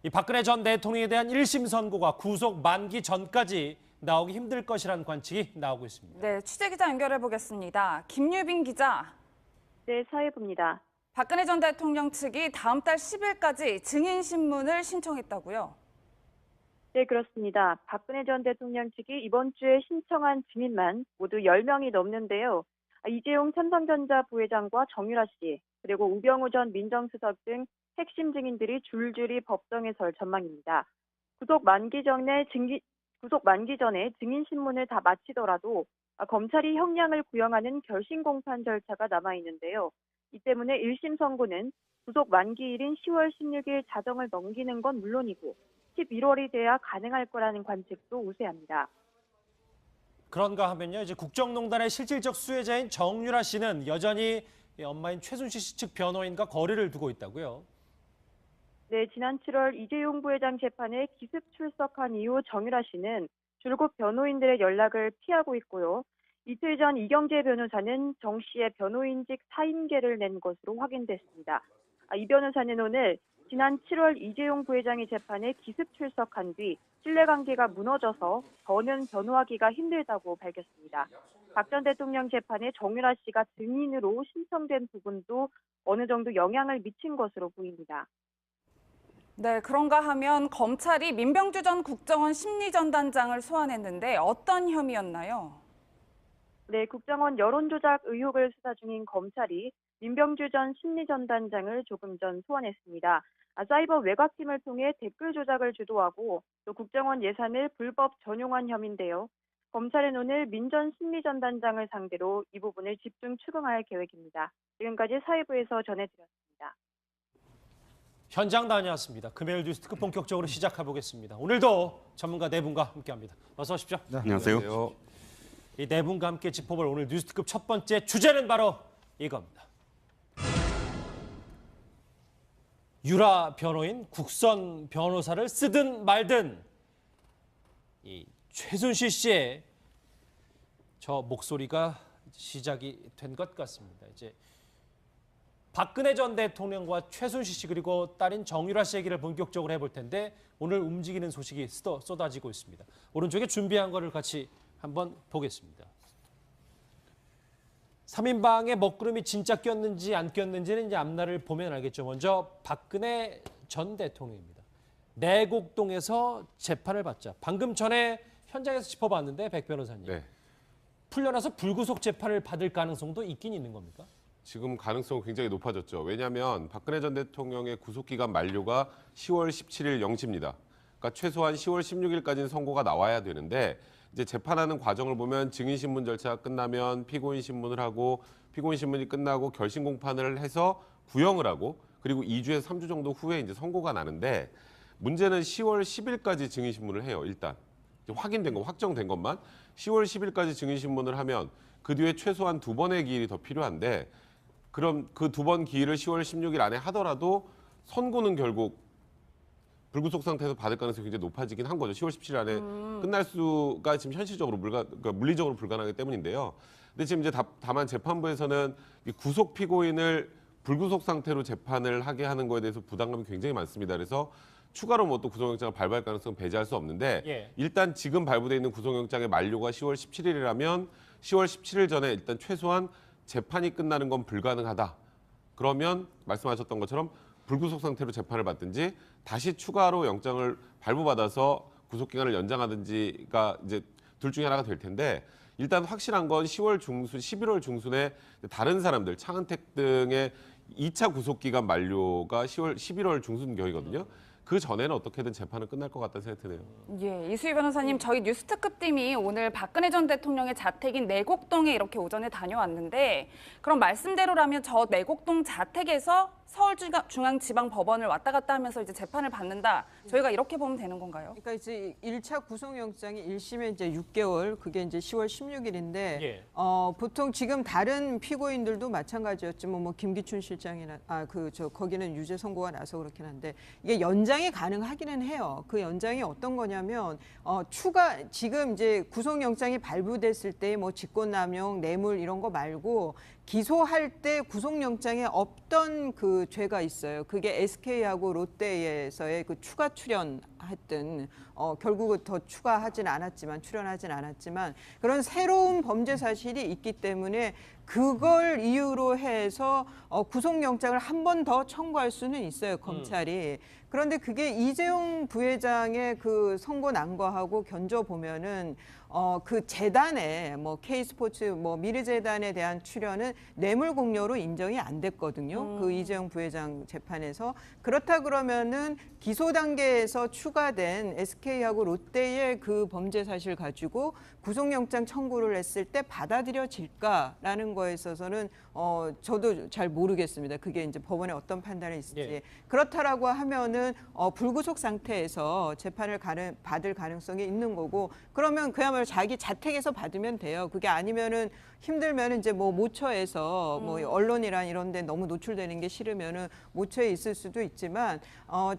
이 박근혜 전 대통령에 대한 1심 선고가 구속 만기 전까지 나오기 힘들 것이라는 관측이 나오고 있습니다. 네, 취재기자 연결해 보겠습니다. 김유빈 기자. 네, 사회부입니다. 박근혜 전 대통령 측이 다음 달 10일까지 증인신문을 신청했다고요? 네, 그렇습니다. 박근혜 전 대통령 측이 이번 주에 신청한 증인만 모두 10명이 넘는데요. 이재용 삼성전자 부회장과 정유라 씨, 그리고 우병우 전 민정수석 등 핵심 증인들이 줄줄이 법정에 설 전망입니다. 구속 만기 전에 증인신문을 다 마치더라도 검찰이 형량을 구형하는 결심공판 절차가 남아있는데요. 이 때문에 1심 선고는 구속 만기일인 10월 16일 자정을 넘기는 건 물론이고 11월이 돼야 가능할 거라는 관측도 우세합니다. 그런가 하면요, 이제 국정농단의 실질적 수혜자인 정유라 씨는 여전히 엄마인 최순실 씨 측 변호인과 거리를 두고 있다고요. 네, 지난 7월 이재용 부회장 재판에 기습 출석한 이후 정유라 씨는 줄곧 변호인들의 연락을 피하고 있고요. 이틀 전 이경재 변호사는 정 씨의 변호인직 사임계를 낸 것으로 확인됐습니다. 이 변호사는 오늘 지난 7월 이재용 부회장의 재판에 기습 출석한 뒤 신뢰관계가 무너져서 더는 변호하기가 힘들다고 밝혔습니다. 박 전 대통령 재판에 정유라 씨가 증인으로 신청된 부분도 어느 정도 영향을 미친 것으로 보입니다. 네, 그런가 하면 검찰이 민병주 전 국정원 심리전단장을 소환했는데 어떤 혐의였나요? 네, 국정원 여론조작 의혹을 수사 중인 검찰이 민병주 전 심리전단장을 조금 전 소환했습니다. 사이버 외곽팀을 통해 댓글 조작을 주도하고 또 국정원 예산을 불법 전용한 혐의인데요. 검찰은 오늘 민 전 심리전단장을 상대로 이 부분을 집중 추궁할 계획입니다. 지금까지 사회부에서 전해드렸습니다. 현장 다녀왔습니다. 금요일 뉴스특급 본격적으로 시작해 보겠습니다. 오늘도 전문가 네 분과 함께합니다. 어서 오십시오. 네, 안녕하세요. 이 네 분과 함께 짚어볼 오늘 뉴스특급 첫 번째 주제는 바로 이겁니다. 유라 변호인 국선 변호사를 쓰든 말든 이 최순실 씨의 저 목소리가 시작이 된 것 같습니다. 이제 박근혜 전 대통령과 최순실 씨 그리고 딸인 정유라 씨 얘기를 본격적으로 해볼 텐데 오늘 움직이는 소식이 쏟아지고 있습니다. 오른쪽에 준비한 거를 같이 한번 보겠습니다. 3인방의 먹구름이 진짜 꼈는지 안 꼈는지는 이제 앞날을 보면 알겠죠. 먼저 박근혜 전 대통령입니다. 내곡동에서 재판을 받자. 방금 전에 현장에서 짚어봤는데 백 변호사님. 네. 풀려나서 불구속 재판을 받을 가능성도 있긴 있는 겁니까? 지금 가능성은 굉장히 높아졌죠. 왜냐하면 박근혜 전 대통령의 구속기간 만료가 10월 17일 0시입니다. 그러니까 최소한 10월 16일까지는 선고가 나와야 되는데 이제 재판하는 과정을 보면 증인신문 절차가 끝나면 피고인 신문을 하고 피고인 신문이 끝나고 결심 공판을 해서 구형을 하고 그리고 2주에서 3주 정도 후에 이제 선고가 나는데 문제는 10월 10일까지 증인신문을 해요. 일단 확인된 거, 확정된 것만 10월 10일까지 증인신문을 하면 그 뒤에 최소한 2번의 기일이 더 필요한데 그럼 그 2번 기일을 10월 16일 안에 하더라도 선고는 결국 불구속 상태에서 받을 가능성이 굉장히 높아지긴 한 거죠. 10월 17일 안에 끝날 수가 지금 현실적으로 그러니까 물리적으로 불가능하기 때문인데요. 근데 지금 이제 다만 재판부에서는 이 구속 피고인을 불구속 상태로 재판을 하게 하는 거에 대해서 부담감이 굉장히 많습니다. 그래서 추가로 뭐 또 구속영장을 발부할 가능성은 배제할 수 없는데 일단 지금 발부돼 있는 구속영장의 만료가 10월 17일이라면 10월 17일 전에 일단 최소한 재판이 끝나는 건 불가능하다. 그러면 말씀하셨던 것처럼 불구속 상태로 재판을 받든지 다시 추가로 영장을 발부받아서 구속기간을 연장하든지가 이제 둘 중에 하나가 될 텐데 일단 확실한 건 10월 중순, 11월 중순에 다른 사람들, 차은택 등의 2차 구속기간 만료가 11월 중순경이거든요. 그 전에는 어떻게든 재판은 끝날 것 같다는 생각이 드네요. 예, 이수희 변호사님, 저희 뉴스특급팀이 오늘 박근혜 전 대통령의 자택인 내곡동에 이렇게 오전에 다녀왔는데 그럼 말씀대로라면 저 내곡동 자택에서 서울중앙지방법원을 왔다 갔다 하면서 이제 재판을 받는다. 저희가 이렇게 보면 되는 건가요? 그러니까 이제 1차 구속영장이 1심에 이제 6개월, 그게 이제 10월 16일인데 보통 지금 다른 피고인들도 마찬가지였지만 뭐 김기춘 실장이나 거기는 유죄 선고가 나서 그렇긴 한데 이게 연장이 가능하기는 해요. 그 연장이 어떤 거냐면 지금 이제 구속영장이 발부됐을 때 뭐 직권남용, 뇌물 이런 거 말고 기소할 때 구속영장에 없던 그 죄가 있어요. 그게 SK하고 롯데에서의 그 추가 출연했던 결국은 더 추가하진 않았지만 출연하진 않았지만 그런 새로운 범죄 사실이 있기 때문에 그걸 이유로 해서 구속영장을 한 번 더 청구할 수는 있어요, 검찰이. 그런데 그게 이재용 부회장의 그 선고 난거하고 견져 보면은 그 재단에 뭐 K스포츠 뭐 미르재단에 대한 출연은 뇌물 공여로 인정이 안 됐거든요. 그 이재용 부회장 재판에서. 그렇다 그러면은 기소 단계에서 추가된 SK하고 롯데의 그 범죄 사실 가지고 구속영장 청구를 했을 때 받아들여질까라는 거에 있어서는 저도 잘 모르겠습니다. 그게 이제 법원에 어떤 판단이 있을지. 예. 그렇다라고 하면은 불구속 상태에서 재판을 받을 가능성이 있는 거고 그러면 그야말로 자기 자택에서 받으면 돼요. 그게 아니면은 힘들면 이제 뭐 모처에서 뭐 언론이란 이런 데 너무 노출되는 게 싫으면은 모처에 있을 수도 있지만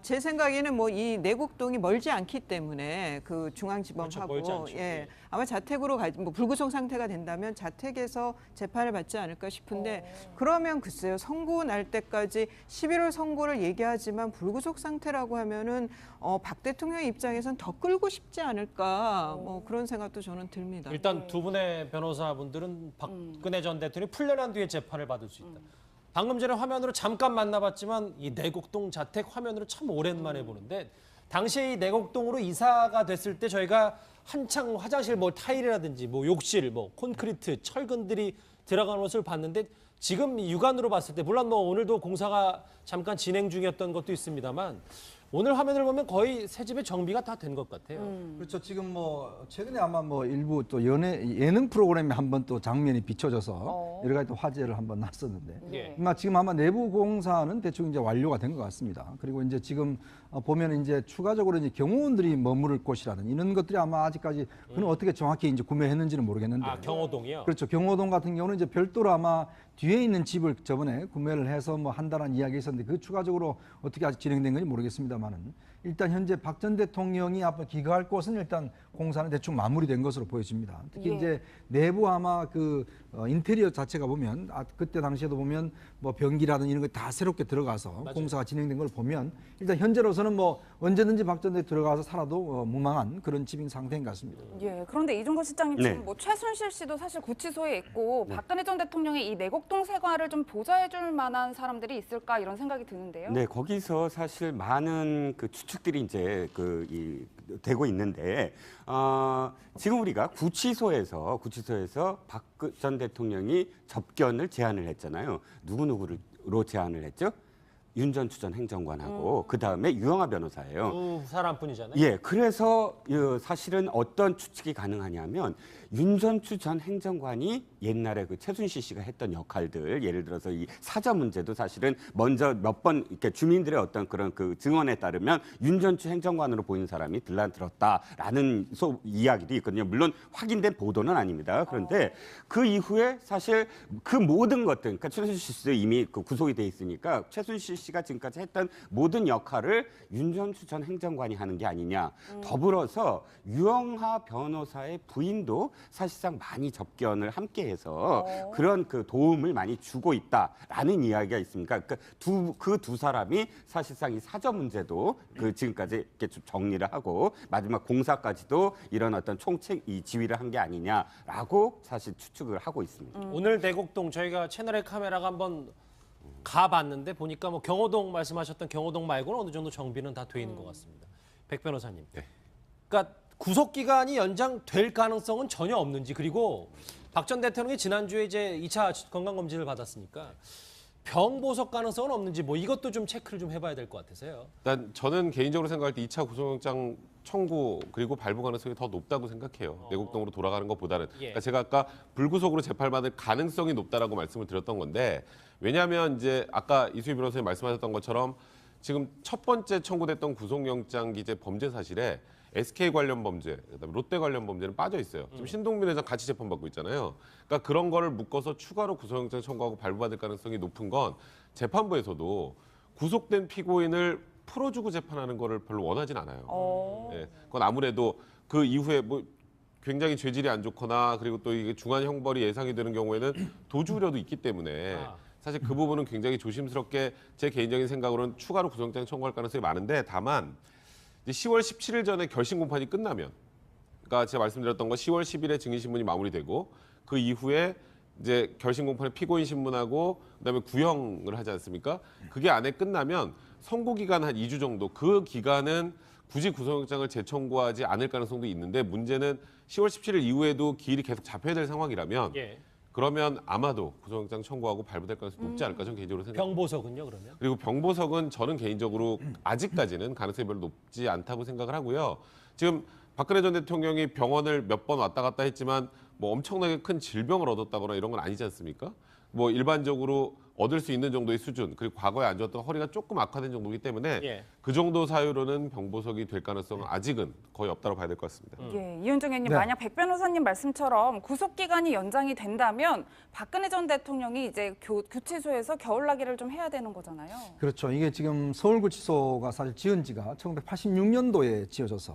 제 생각에는 뭐 이 내곡동이 멀지 않기 때문에 그 중앙지검하고 멀지 않죠. 예. 아마 자택으로 뭐 불구속 상태가 된다면 자택에서 재판을 받지 않을까 싶은데 그러면 글쎄요. 선고 날 때까지 11월 선고를 얘기하지만 불구속 상태라고 하면은 박 대통령 입장에선 더 끌고 싶지 않을까 뭐 그런 생각도 저는 듭니다. 일단 두 분의 변호사분들은 박근혜 전 대통령이 풀려난 뒤에 재판을 받을 수 있다. 방금 전에 화면으로 잠깐 만나봤지만 이 내곡동 자택 화면으로 참 오랜만에 보는데 당시에 이 내곡동으로 이사가 됐을 때 저희가 한창 화장실 뭐 타일이라든지 뭐 욕실 뭐 콘크리트 철근들이 들어간 것을 봤는데 지금 육안으로 봤을 때 물론 뭐 오늘도 공사가 잠깐 진행 중이었던 것도 있습니다만 오늘 화면을 보면 거의 새 집의 정비가 다 된 것 같아요. 그렇죠. 지금 뭐 최근에 아마 뭐 일부 또 예능 프로그램에 한번 또 장면이 비춰져서 여러 가지 또 화제를 한번 났었는데 예. 지금 아마 내부 공사는 대충 이제 완료가 된 것 같습니다. 그리고 이제 지금 보면 이제 추가적으로 이제 경호원들이 머무를 곳이라는 이런 것들이 아마 아직까지 그는 어떻게 정확히 이제 구매했는지는 모르겠는데. 아 경호동이요? 그렇죠. 경호동 같은 경우는 이제 별도로 아마 뒤에 있는 집을 저번에 구매를 해서 뭐 한다는 이야기 있었는데 그 추가적으로 어떻게 아직 진행된 건지 모르겠습니다만은 일단 현재 박 전 대통령이 앞으로 귀가할 곳은 일단 공사는 대충 마무리된 것으로 보여집니다. 특히 예. 이제 내부 아마 그 인테리어 자체가 보면 그때 당시에도 보면 뭐 변기라든 이런 거 다 새롭게 들어가서 맞아요. 공사가 진행된 걸 보면 일단 현재로서는 뭐 언제든지 박 전 대통령 들어가서 살아도 무망한 그런 집인 상태인 것 같습니다. 예, 그런데 이종거 실장님 네. 지금 뭐 최순실 씨도 사실 구치소에 있고 박근혜 전 대통령의 이 내곡동 생활을 좀 보좌해줄 만한 사람들이 있을까 이런 생각이 드는데요. 네, 거기서 사실 많은 그 추측들이 이제 되고 있는데 지금 우리가 구치소에서 박 전 대통령이 접견을 제안을 했잖아요. 누구로 제안을 했죠? 윤 전 추 전 행정관하고 그 다음에 유영하 변호사예요. 두 사람뿐이잖아요. 예, 그래서 사실은 어떤 추측이 가능하냐면 윤 전 추 전 행정관이 옛날에 그 최순실 씨가 했던 역할들, 예를 들어서 이 사저 문제도 사실은 먼저 몇 번 이렇게 주민들의 어떤 그런 그 증언에 따르면 윤 전 추 행정관으로 보이는 사람이 들었다라는 이야기도 있거든요. 물론 확인된 보도는 아닙니다. 그런데 그 이후에 사실 그 모든 것들, 그러니까 최순실 씨도 이미 그 구속이 돼 있으니까 최순실 씨가 지금까지 했던 모든 역할을 윤 전 추 전 행정관이 하는 게 아니냐. 더불어서 유영하 변호사의 부인도 사실상 많이 접견을 함께해서 그런 그 도움을 많이 주고 있다라는 이야기가 있습니다. 그러니까 그 두 사람이 사실상 이 사저 문제도 그 지금까지 이렇게 좀 정리를 하고 마지막 공사까지도 이런 어떤 이 지휘를 한 게 아니냐라고 사실 추측을 하고 있습니다. 오늘 내곡동 저희가 채널의 카메라가 한번 가봤는데 보니까 뭐 경호동 말씀하셨던 경호동 말고는 어느 정도 정비는 다 돼 있는 것 같습니다. 백 변호사님. 네. 그러니까 구속 기간이 연장될 가능성은 전혀 없는지 그리고 박 전 대통령이 지난주에 이제 2차 건강 검진을 받았으니까 병 보석 가능성은 없는지 뭐 이것도 좀 체크를 좀 해봐야 될 것 같아서요. 일단 저는 개인적으로 생각할 때 2차 구속영장 청구 그리고 발부 가능성이 더 높다고 생각해요. 내곡동으로 돌아가는 것보다는. 예. 그러니까 제가 아까 불구속으로 재판받을 가능성이 높다라고 말씀을 드렸던 건데 왜냐하면 이제 아까 이수희 변호사님 말씀하셨던 것처럼 지금 첫 번째 청구됐던 구속영장 기재 범죄 사실에 SK 관련 범죄, 그다음에 롯데 관련 범죄는 빠져 있어요. 지금 신동빈 회장 같이 재판받고 있잖아요. 그러니까 그런 거를 묶어서 추가로 구속영장 청구하고 발부받을 가능성이 높은 건 재판부에서도 구속된 피고인을 풀어주고 재판하는 거를 별로 원하진 않아요. 예, 그건 아무래도 그 이후에 뭐 굉장히 죄질이 안 좋거나 그리고 또 이게 중한 형벌이 예상이 되는 경우에는 도주 우려도 있기 때문에 사실 그 부분은 굉장히 조심스럽게 제 개인적인 생각으로는 추가로 구속영장 청구할 가능성이 많은데 다만 이제 10월 17일 전에 결심 공판이 끝나면 그러니까 제가 말씀드렸던 거 10월 10일에 증인신문이 마무리되고 그 이후에 이제 결심 공판에 피고인 신문하고 그다음에 구형을 하지 않습니까? 그게 안에 끝나면 선고 기간 한 2주 정도 그 기간은 굳이 구속영장을 재청구하지 않을 가능성도 있는데 문제는 10월 17일 이후에도 기일이 계속 잡혀야 될 상황이라면 그러면 아마도 구속영장 청구하고 발부될 가능성이 높지 않을까 저는 개인적으로 생각합니다. 병보석은요 그러면? 그리고 병보석은 저는 개인적으로 아직까지는 가능성이 별로 높지 않다고 생각을 하고요. 지금 박근혜 전 대통령이 병원을 몇 번 왔다 갔다 했지만 뭐 엄청나게 큰 질병을 얻었다거나 이런 건 아니지 않습니까? 뭐 일반적으로 얻을 수 있는 정도의 수준 그리고 과거에 안 좋았던 허리가 조금 악화된 정도이기 때문에 그 정도 사유로는 병보석이 될 가능성은 아직은 거의 없다고 봐야 될 것 같습니다. 이현정 의원님, 만약 백 변호사님 말씀처럼 구속 기간이 연장이 된다면 박근혜 전 대통령이 이제 구치소에서 겨울나기를 좀 해야 되는 거잖아요. 그렇죠. 이게 지금 서울구치소가 사실 지은 지가 1986년도에 지어져서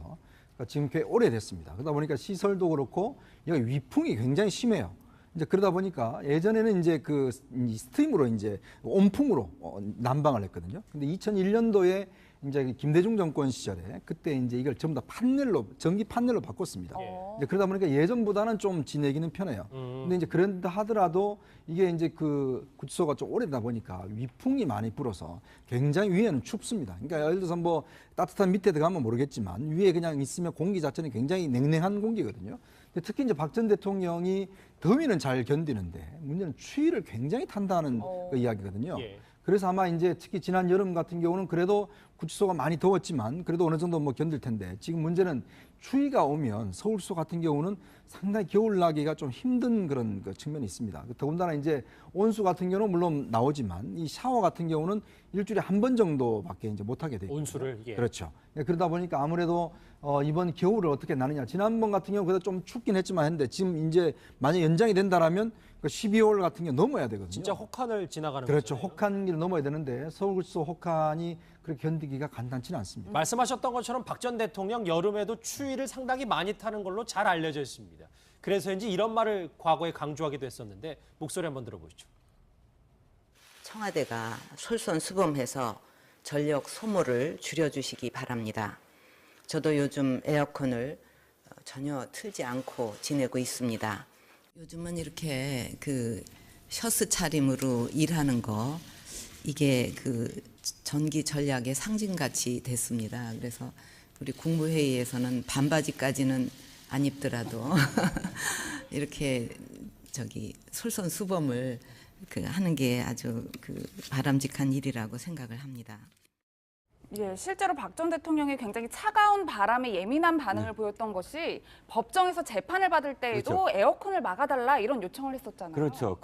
그러니까 지금 꽤 오래됐습니다. 그러다 보니까 시설도 그렇고 여기 위풍이 굉장히 심해요. 이제 그러다 보니까 예전에는 이제 그 스팀으로 이제 온풍으로 난방을 했거든요. 근데 2001년도에 이제 김대중 정권 시절에 그때 이제 이걸 전부 다 판넬로 전기 판넬로 바꿨습니다. 이제 그러다 보니까 예전보다는 좀 지내기는 편해요. 근데 이제 그런다 하더라도 이게 이제 그 구치소가 좀 오래되다 보니까 위풍이 많이 불어서 굉장히 위에는 춥습니다. 그러니까 예를 들어서 뭐 따뜻한 밑에 들어가면 모르겠지만 위에 그냥 있으면 공기 자체는 굉장히 냉랭한 공기거든요. 특히 이제 박 전 대통령이 더위는 잘 견디는데 문제는 추위를 굉장히 탄다는 그 이야기거든요. 그래서 아마 이제 특히 지난 여름 같은 경우는 그래도 구치소가 많이 더웠지만 그래도 어느 정도 뭐 견딜 텐데 지금 문제는 추위가 오면 서울소 같은 경우는 상당히 겨울나기가 좀 힘든 그런 그 측면이 있습니다. 더군다나 이제 온수 같은 경우는 물론 나오지만 이 샤워 같은 경우는 일주일에 한 번 정도밖에 이제 못 하게 되죠. 온수를 그렇죠. 그러다 보니까 아무래도 이번 겨울을 어떻게 나느냐. 지난번 같은 경우 그래도 좀 춥긴 했지만 했는데 지금 이제 만약 연장이 된다라면 12월 같은 경우 넘어야 되거든요. 진짜 혹한을 지나가는 그렇죠. 거잖아요. 혹한기를 넘어야 되는데 서울구치소 혹한이 그렇게 견디기가 간단치는 않습니다. 말씀하셨던 것처럼 박 전 대통령 여름에도 추위를 상당히 많이 타는 걸로 잘 알려져 있습니다. 그래서인지 이런 말을 과거에 강조하기도 했었는데 목소리 한번 들어보시죠. 청와대가 솔선수범해서 전력 소모를 줄여주시기 바랍니다. 저도 요즘 에어컨을 전혀 틀지 않고 지내고 있습니다. 요즘은 이렇게 그 셔츠 차림으로 일하는 거 이게 그 전기 전략의 상징같이 됐습니다. 그래서 우리 국무회의에서는 반바지까지는 안 입더라도 이렇게 솔선수범을 하는 게 아주 바람직한 일이라고 생각을 합니다. 실제로 박 전 대통령이 굉장히 차가운 바람에 예민한 반응을 보였던 것이 법정에서 재판을 받을 때에도 그렇죠. 에어컨을 막아달라 이런 요청을 했었잖아요. 그렇죠.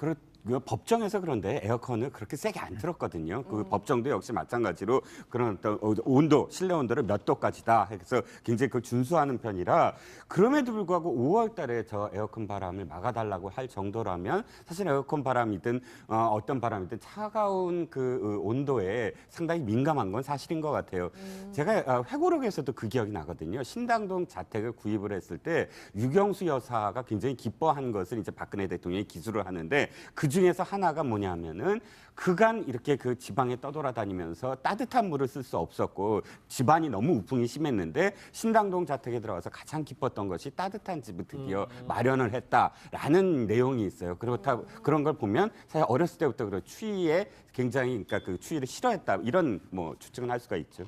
법정에서 그런데 에어컨을 그렇게 세게 안 틀었거든요. 그 법정도 역시 마찬가지로 그런 어떤 온도, 실내 온도를 몇 도까지다 해서 굉장히 그걸 준수하는 편이라 그럼에도 불구하고 5월 달에 저 에어컨 바람을 막아달라고 할 정도라면 사실 에어컨 바람이든 어떤 바람이든 차가운 그 온도에 상당히 민감한 건 사실인 것 같아요. 제가 회고록에서도 그 기억이 나거든요. 신당동 자택을 구입을 했을 때 유경수 여사가 굉장히 기뻐한 것을 이제 박근혜 대통령이 기술을 하는데 그 중에서 하나가 뭐냐면은 그간 이렇게 그 지방에 떠돌아다니면서 따뜻한 물을 쓸 수 없었고 집안이 너무 우풍이 심했는데 신당동 자택에 들어가서 가장 기뻤던 것이 따뜻한 집을 드디어 마련을 했다라는 내용이 있어요. 그렇다고 그런 걸 보면 사실 어렸을 때부터 그 추위에 굉장히 그러니까 그 추위를 싫어했다 이런 뭐 추측은 할 수가 있죠.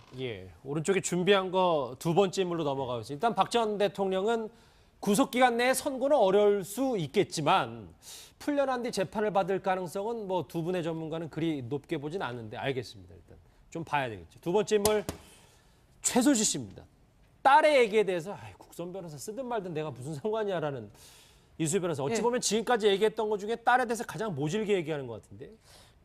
오른쪽에 준비한 거 두 번째 인물로 넘어가겠습니다. 일단 박 전 대통령은 구속 기간 내에 선고는 어려울 수 있겠지만 풀려난 뒤 재판을 받을 가능성은 뭐 두 분의 전문가는 그리 높게 보진 않는데 알겠습니다. 일단 좀 봐야 되겠죠. 두 번째 인물 최순실 씨입니다. 딸의 얘기에 대해서 국선 변호사 쓰든 말든 내가 무슨 상관이야라는 이수희 변호사. 어찌 보면 지금까지 얘기했던 것 중에 딸에 대해서 가장 모질게 얘기하는 것 같은데.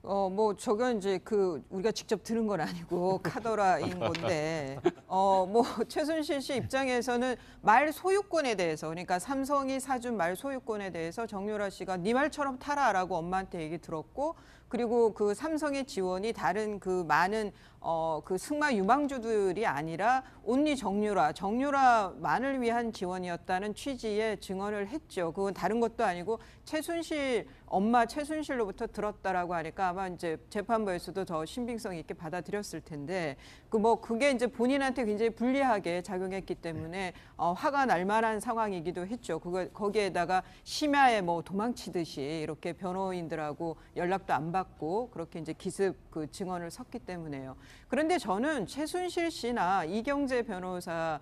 뭐 저건 이제 우리가 직접 들은 건 아니고 카더라인 건데 뭐 최순실 씨 입장에서는 말 소유권에 대해서 그러니까 삼성이 사준 말 소유권에 대해서 정유라 씨가 네 말처럼 타라라고 엄마한테 얘기 들었고 그리고 그 삼성의 지원이 다른 그 많은 그 승마 유망주들이 아니라 온리 정유라만을 위한 지원이었다는 취지의 증언을 했죠. 그건 다른 것도 아니고 엄마 최순실로부터 들었다라고 하니까 아마 이제 재판부에서도 더 신빙성 있게 받아들였을 텐데 그게 이제 본인한테 굉장히 불리하게 작용했기 때문에 화가 날 만한 상황이기도 했죠. 거기에다가 심야에 뭐 도망치듯이 이렇게 변호인들하고 연락도 안 받고 그렇게 이제 기습 그 증언을 섰기 때문에요. 그런데 저는 최순실 씨나 이경재 변호사나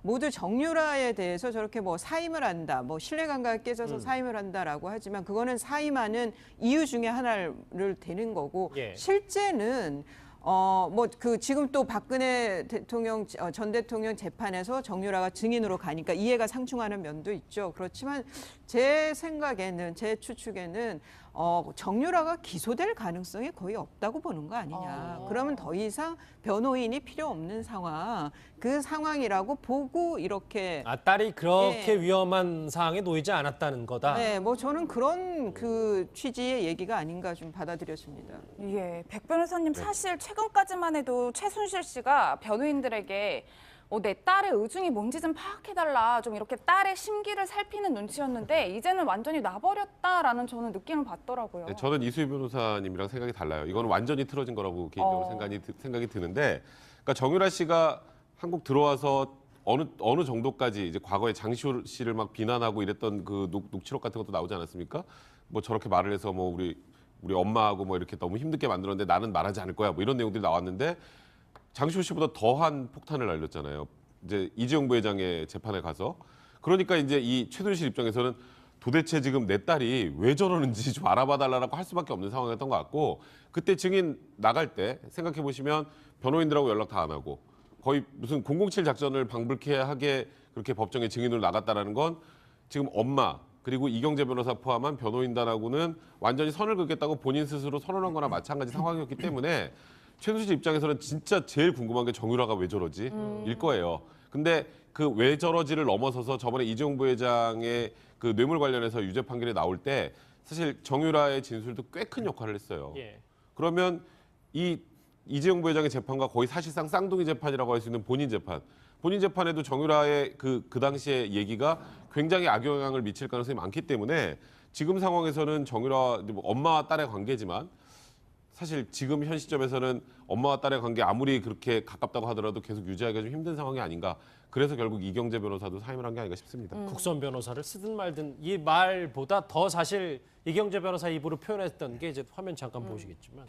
모두 정유라에 대해서 저렇게 뭐 사임을 한다, 뭐 신뢰관계가 깨져서 사임을 한다라고 하지만 그거는 사임하는 이유 중에 하나를 되는 거고 예. 실제는 지금 또 박근혜 대통령 전 대통령 재판에서 정유라가 증인으로 가니까 이해가 상충하는 면도 있죠. 그렇지만 제 생각에는 제 추측에는 정유라가 기소될 가능성이 거의 없다고 보는 거 아니냐. 그러면 더 이상 변호인이 필요 없는 상황, 그 상황이라고 보고 이렇게 딸이 그렇게 위험한 상황에 놓이지 않았다는 거다. 네, 뭐 저는 그런 그 취지의 얘기가 아닌가 좀 받아들여집니다. 예, 백 변호사님 사실 최근까지만 해도 최순실 씨가 변호인들에게 내 딸의 의중이 뭔지 좀 파악해달라, 좀 이렇게 딸의 심기를 살피는 눈치였는데 이제는 완전히 놔버렸다라는 저는 느낌을 받더라고요. 네, 저는 이수희 변호사님이랑 생각이 달라요. 이건 완전히 틀어진 거라고 개인적으로 생각이 드는데, 그러니까 정유라 씨가 한국 들어와서 어느 정도까지 이제 과거에 장시호 씨를 막 비난하고 이랬던 그 녹취록 같은 것도 나오지 않았습니까? 뭐 저렇게 말을 해서 뭐 우리 엄마하고 뭐 이렇게 너무 힘들게 만들었는데 나는 말하지 않을 거야. 뭐 이런 내용들이 나왔는데. 장시호 씨보다 더한 폭탄을 날렸잖아요. 이제 이재용 부회장의 재판에 가서. 그러니까 이제 이 최순실 입장에서는 도대체 지금 내 딸이 왜 저러는지 좀 알아봐 달라고 할 수밖에 없는 상황이었던 것 같고, 그때 증인 나갈 때 생각해 보시면 변호인들하고 연락 다 안 하고 거의 무슨 007 작전을 방불케 하게 그렇게 법정에 증인으로 나갔다라는 건 지금 엄마 그리고 이경재 변호사 포함한 변호인단하고는 완전히 선을 긋겠다고 본인 스스로 선언한 거나 마찬가지 상황이었기 때문에 최순실 입장에서는 진짜 제일 궁금한 게 정유라가 왜 저러지? 일 거예요. 근데 그 왜 저러지를 넘어서서 저번에 이재용 부회장의 그 뇌물 관련해서 유죄 판결이 나올 때 사실 정유라의 진술도 꽤 큰 역할을 했어요. 예. 그러면 이 이재용 부회장의 재판과 거의 사실상 쌍둥이 재판이라고 할 수 있는 본인 재판에도 정유라의 그 당시의 얘기가 굉장히 악영향을 미칠 가능성이 많기 때문에 지금 상황에서는 정유라 엄마와 딸의 관계지만 사실 지금 현 시점에서는 엄마와 딸의 관계 아무리 그렇게 가깝다고 하더라도 계속 유지하기가 좀 힘든 상황이 아닌가. 그래서 결국 이경재 변호사도 사임을 한 게 아닌가 싶습니다. 국선 변호사를 쓰든 말든 이 말보다 더 사실 이경재 변호사 입으로 표현했던 게 이제 화면 잠깐 보시겠지만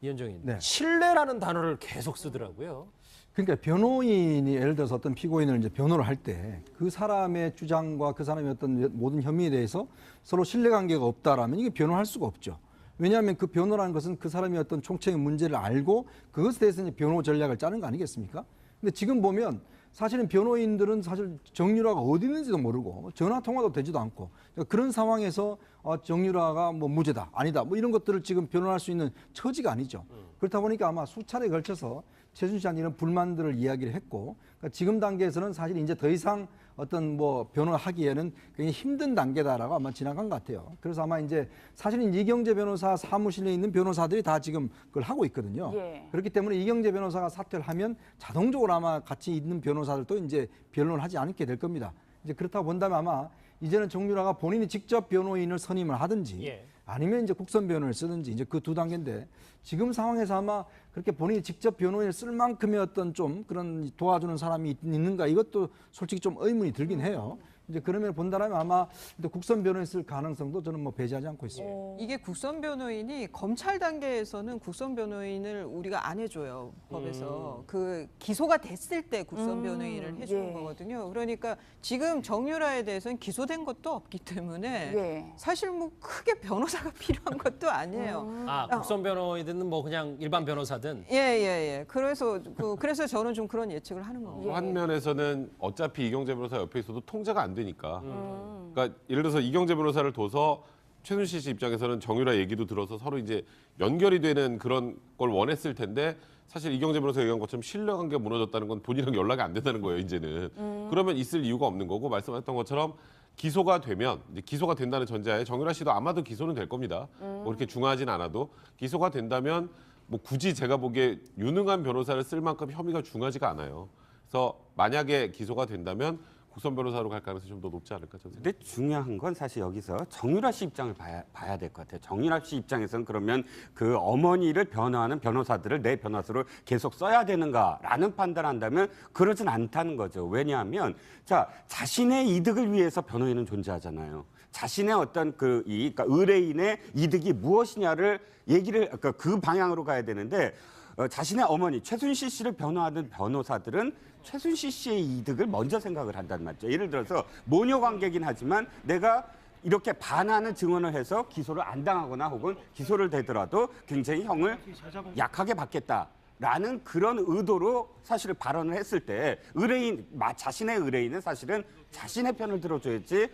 이현정님 네. 신뢰라는 단어를 계속 쓰더라고요. 그러니까 변호인이 예를 들어서 어떤 피고인을 이제 변호를 할 때 그 사람의 주장과 그 사람의 어떤 모든 혐의에 대해서 서로 신뢰관계가 없다라면 이게 변호할 수가 없죠. 왜냐하면 그 변호라는 것은 그 사람이 어떤 총체의 문제를 알고 그것에 대해서 이제 변호 전략을 짜는 거 아니겠습니까? 근데 지금 보면 사실은 변호인들은 사실 정유라가 어디 있는지도 모르고 전화 통화도 되지도 않고 그런 상황에서 정유라가 뭐 무죄다 아니다 뭐 이런 것들을 지금 변호할 수 있는 처지가 아니죠. 그렇다 보니까 아마 수차례에 걸쳐서 최순실 씨한테 이런 불만들을 이야기를 했고 그러니까 지금 단계에서는 사실 이제 더 이상 어떤 뭐 변호하기에는 굉장히 힘든 단계다라고 아마 지나간 것 같아요. 그래서 아마 이제 사실은 이경재 변호사 사무실에 있는 변호사들이 다 지금 그걸 하고 있거든요. 예. 그렇기 때문에 이경재 변호사가 사퇴를 하면 자동적으로 아마 같이 있는 변호사들도 이제 변론을 하지 않게 될 겁니다. 이제 그렇다고 본다면 아마 이제는 정유라가 본인이 직접 변호인을 선임을 하든지 예. 아니면 이제 국선 변호를 쓰든지 이제 그 두 단계인데 지금 상황에서 아마 그렇게 본인이 직접 변호인을 쓸 만큼의 어떤 좀 그런 도와주는 사람이 있는가 이것도 솔직히 좀 의문이 들긴 해요. 이제 그러면 본다라면 아마 국선 변호인 쓸 가능성도 저는 뭐 배제하지 않고 있습니다. 이게 국선 변호인이 검찰 단계에서는 국선 변호인을 우리가 안 해줘요 법에서 그 기소가 됐을 때 국선 변호인을 해주는 예. 거거든요. 그러니까 지금 정유라에 대해서는 기소된 것도 없기 때문에 예. 사실 뭐 크게 변호사가 필요한 것도 아니에요. 국선 변호이든 뭐 그냥 일반 변호사든 예. 그래서 저는 좀 그런 예측을 하는 거고. 한 면에서는 어차피 이경재 변호사 옆에 있어도 통제가 안 되니까. 그러니까 예를 들어서 이경재 변호사를 둬서 최순실 씨 입장에서는 정유라 얘기도 들어서 서로 이제 연결이 되는 그런 걸 원했을 텐데 사실 이경재 변호사가 얘기한 것처럼 신뢰관계가 무너졌다는 건 본인이랑 연락이 안 된다는 거예요, 이제는. 그러면 있을 이유가 없는 거고 말씀하셨던 것처럼 기소가 되면 이제 기소가 된다는 전제하에 정유라 씨도 아마도 기소는 될 겁니다. 뭐 그렇게 중하진 않아도 기소가 된다면 뭐 굳이 제가 보기에 유능한 변호사를 쓸 만큼 혐의가 중하지가 않아요. 그래서 만약에 기소가 된다면 국선 변호사로 갈 가능성이 좀 더 높지 않을까 저는 생각합니다. 근데 중요한 건 사실 여기서 정유라 씨 입장을 봐야 될 것 같아요. 정유라 씨 입장에서는 그러면 그 어머니를 변호하는 변호사들을 내 변호사로 계속 써야 되는가라는 판단한다면 그러진 않다는 거죠. 왜냐하면 자 자신의 이득을 위해서 변호인은 존재하잖아요. 자신의 어떤 그러니까 의뢰인의 이득이 무엇이냐를 얘기를 그러니까 그 방향으로 가야 되는데 자신의 어머니 최순실 씨를 변호하는 변호사들은 최순실 씨의 이득을 먼저 생각을 한다는 말이죠. 예를 들어서 모녀 관계긴 하지만 내가 이렇게 반하는 증언을 해서 기소를 안 당하거나 혹은 기소를 되더라도 굉장히 형을 약하게 받겠다라는 그런 의도로 사실 발언을 했을 때 자신의 의뢰인은 사실은 자신의 편을 들어줘야지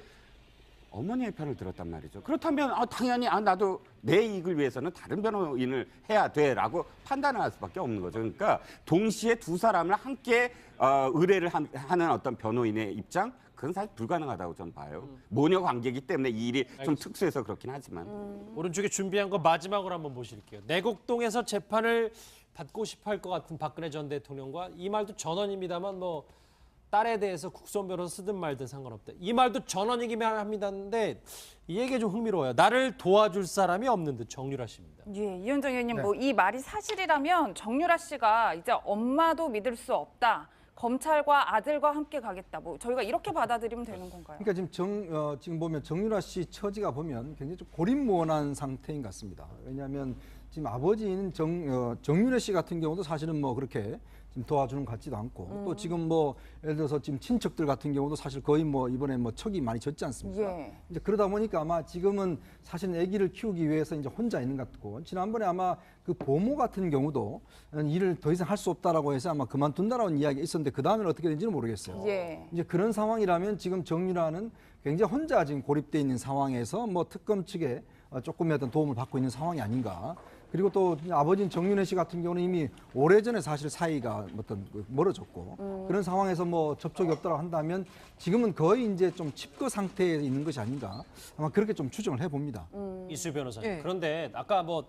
어머니의 편을 들었단 말이죠. 그렇다면 당연히 나도 내 이익을 위해서는 다른 변호인을 해야 돼라고 판단을 할 수밖에 없는 거죠. 그러니까 동시에 두 사람을 함께 의뢰를 하는 어떤 변호인의 입장 그건 사실 불가능하다고 저는 봐요. 모녀 관계이기 때문에 이 일이 좀 특수해서 그렇긴 하지만. 오른쪽에 준비한 거 마지막으로 한번 보실게요. 내곡동에서 재판을 받고 싶어 할 것 같은 박근혜 전 대통령과 이 말도 전언입니다만 뭐 딸에 대해서 국선 변호사 쓰든 말든 상관없다. 이 말도 전언이기만 합니다인데 이 얘기가 좀 흥미로워요. 나를 도와줄 사람이 없는 듯 정유라 씨입니다. 예, 이현정 의원님 네. 뭐 이 말이 사실이라면 정유라 씨가 이제 엄마도 믿을 수 없다. 검찰과 아들과 함께 가겠다. 뭐 저희가 이렇게 받아들이면 되는 건가요? 그러니까 지금 보면 정유라 씨 처지가 보면 굉장히 좀 고립무원한 상태인 것 같습니다. 왜냐하면 지금 아버지인 정유라 씨 같은 경우도 사실은 뭐 그렇게 지금 도와주는 것 같지도 않고 또 지금 뭐 예를 들어서 지금 친척들 같은 경우도 사실 거의 뭐 이번에 뭐 척이 많이 졌지 않습니까? 예. 이제 그러다 보니까 아마 지금은 사실 아기를 키우기 위해서 이제 혼자 있는 것 같고 지난번에 아마 그 보모 같은 경우도 일을 더 이상 할 수 없다라고 해서 아마 그만둔다라는 이야기가 있었는데 그 다음에는 어떻게 된지는 모르겠어요. 예. 이제 그런 상황이라면 지금 정유라는 굉장히 혼자 지금 고립돼 있는 상황에서 뭐 특검 측에 조금의 어떤 도움을 받고 있는 상황이 아닌가. 그리고 또 아버지인 정윤회 씨 같은 경우는 이미 오래전에 사실 사이가 어떤 멀어졌고 그런 상황에서 뭐 접촉이 없다고 한다면 지금은 거의 이제 좀 칩거 상태에 있는 것이 아닌가 아마 그렇게 좀 추정을 해봅니다. 이수 변호사님. 네. 그런데 아까 뭐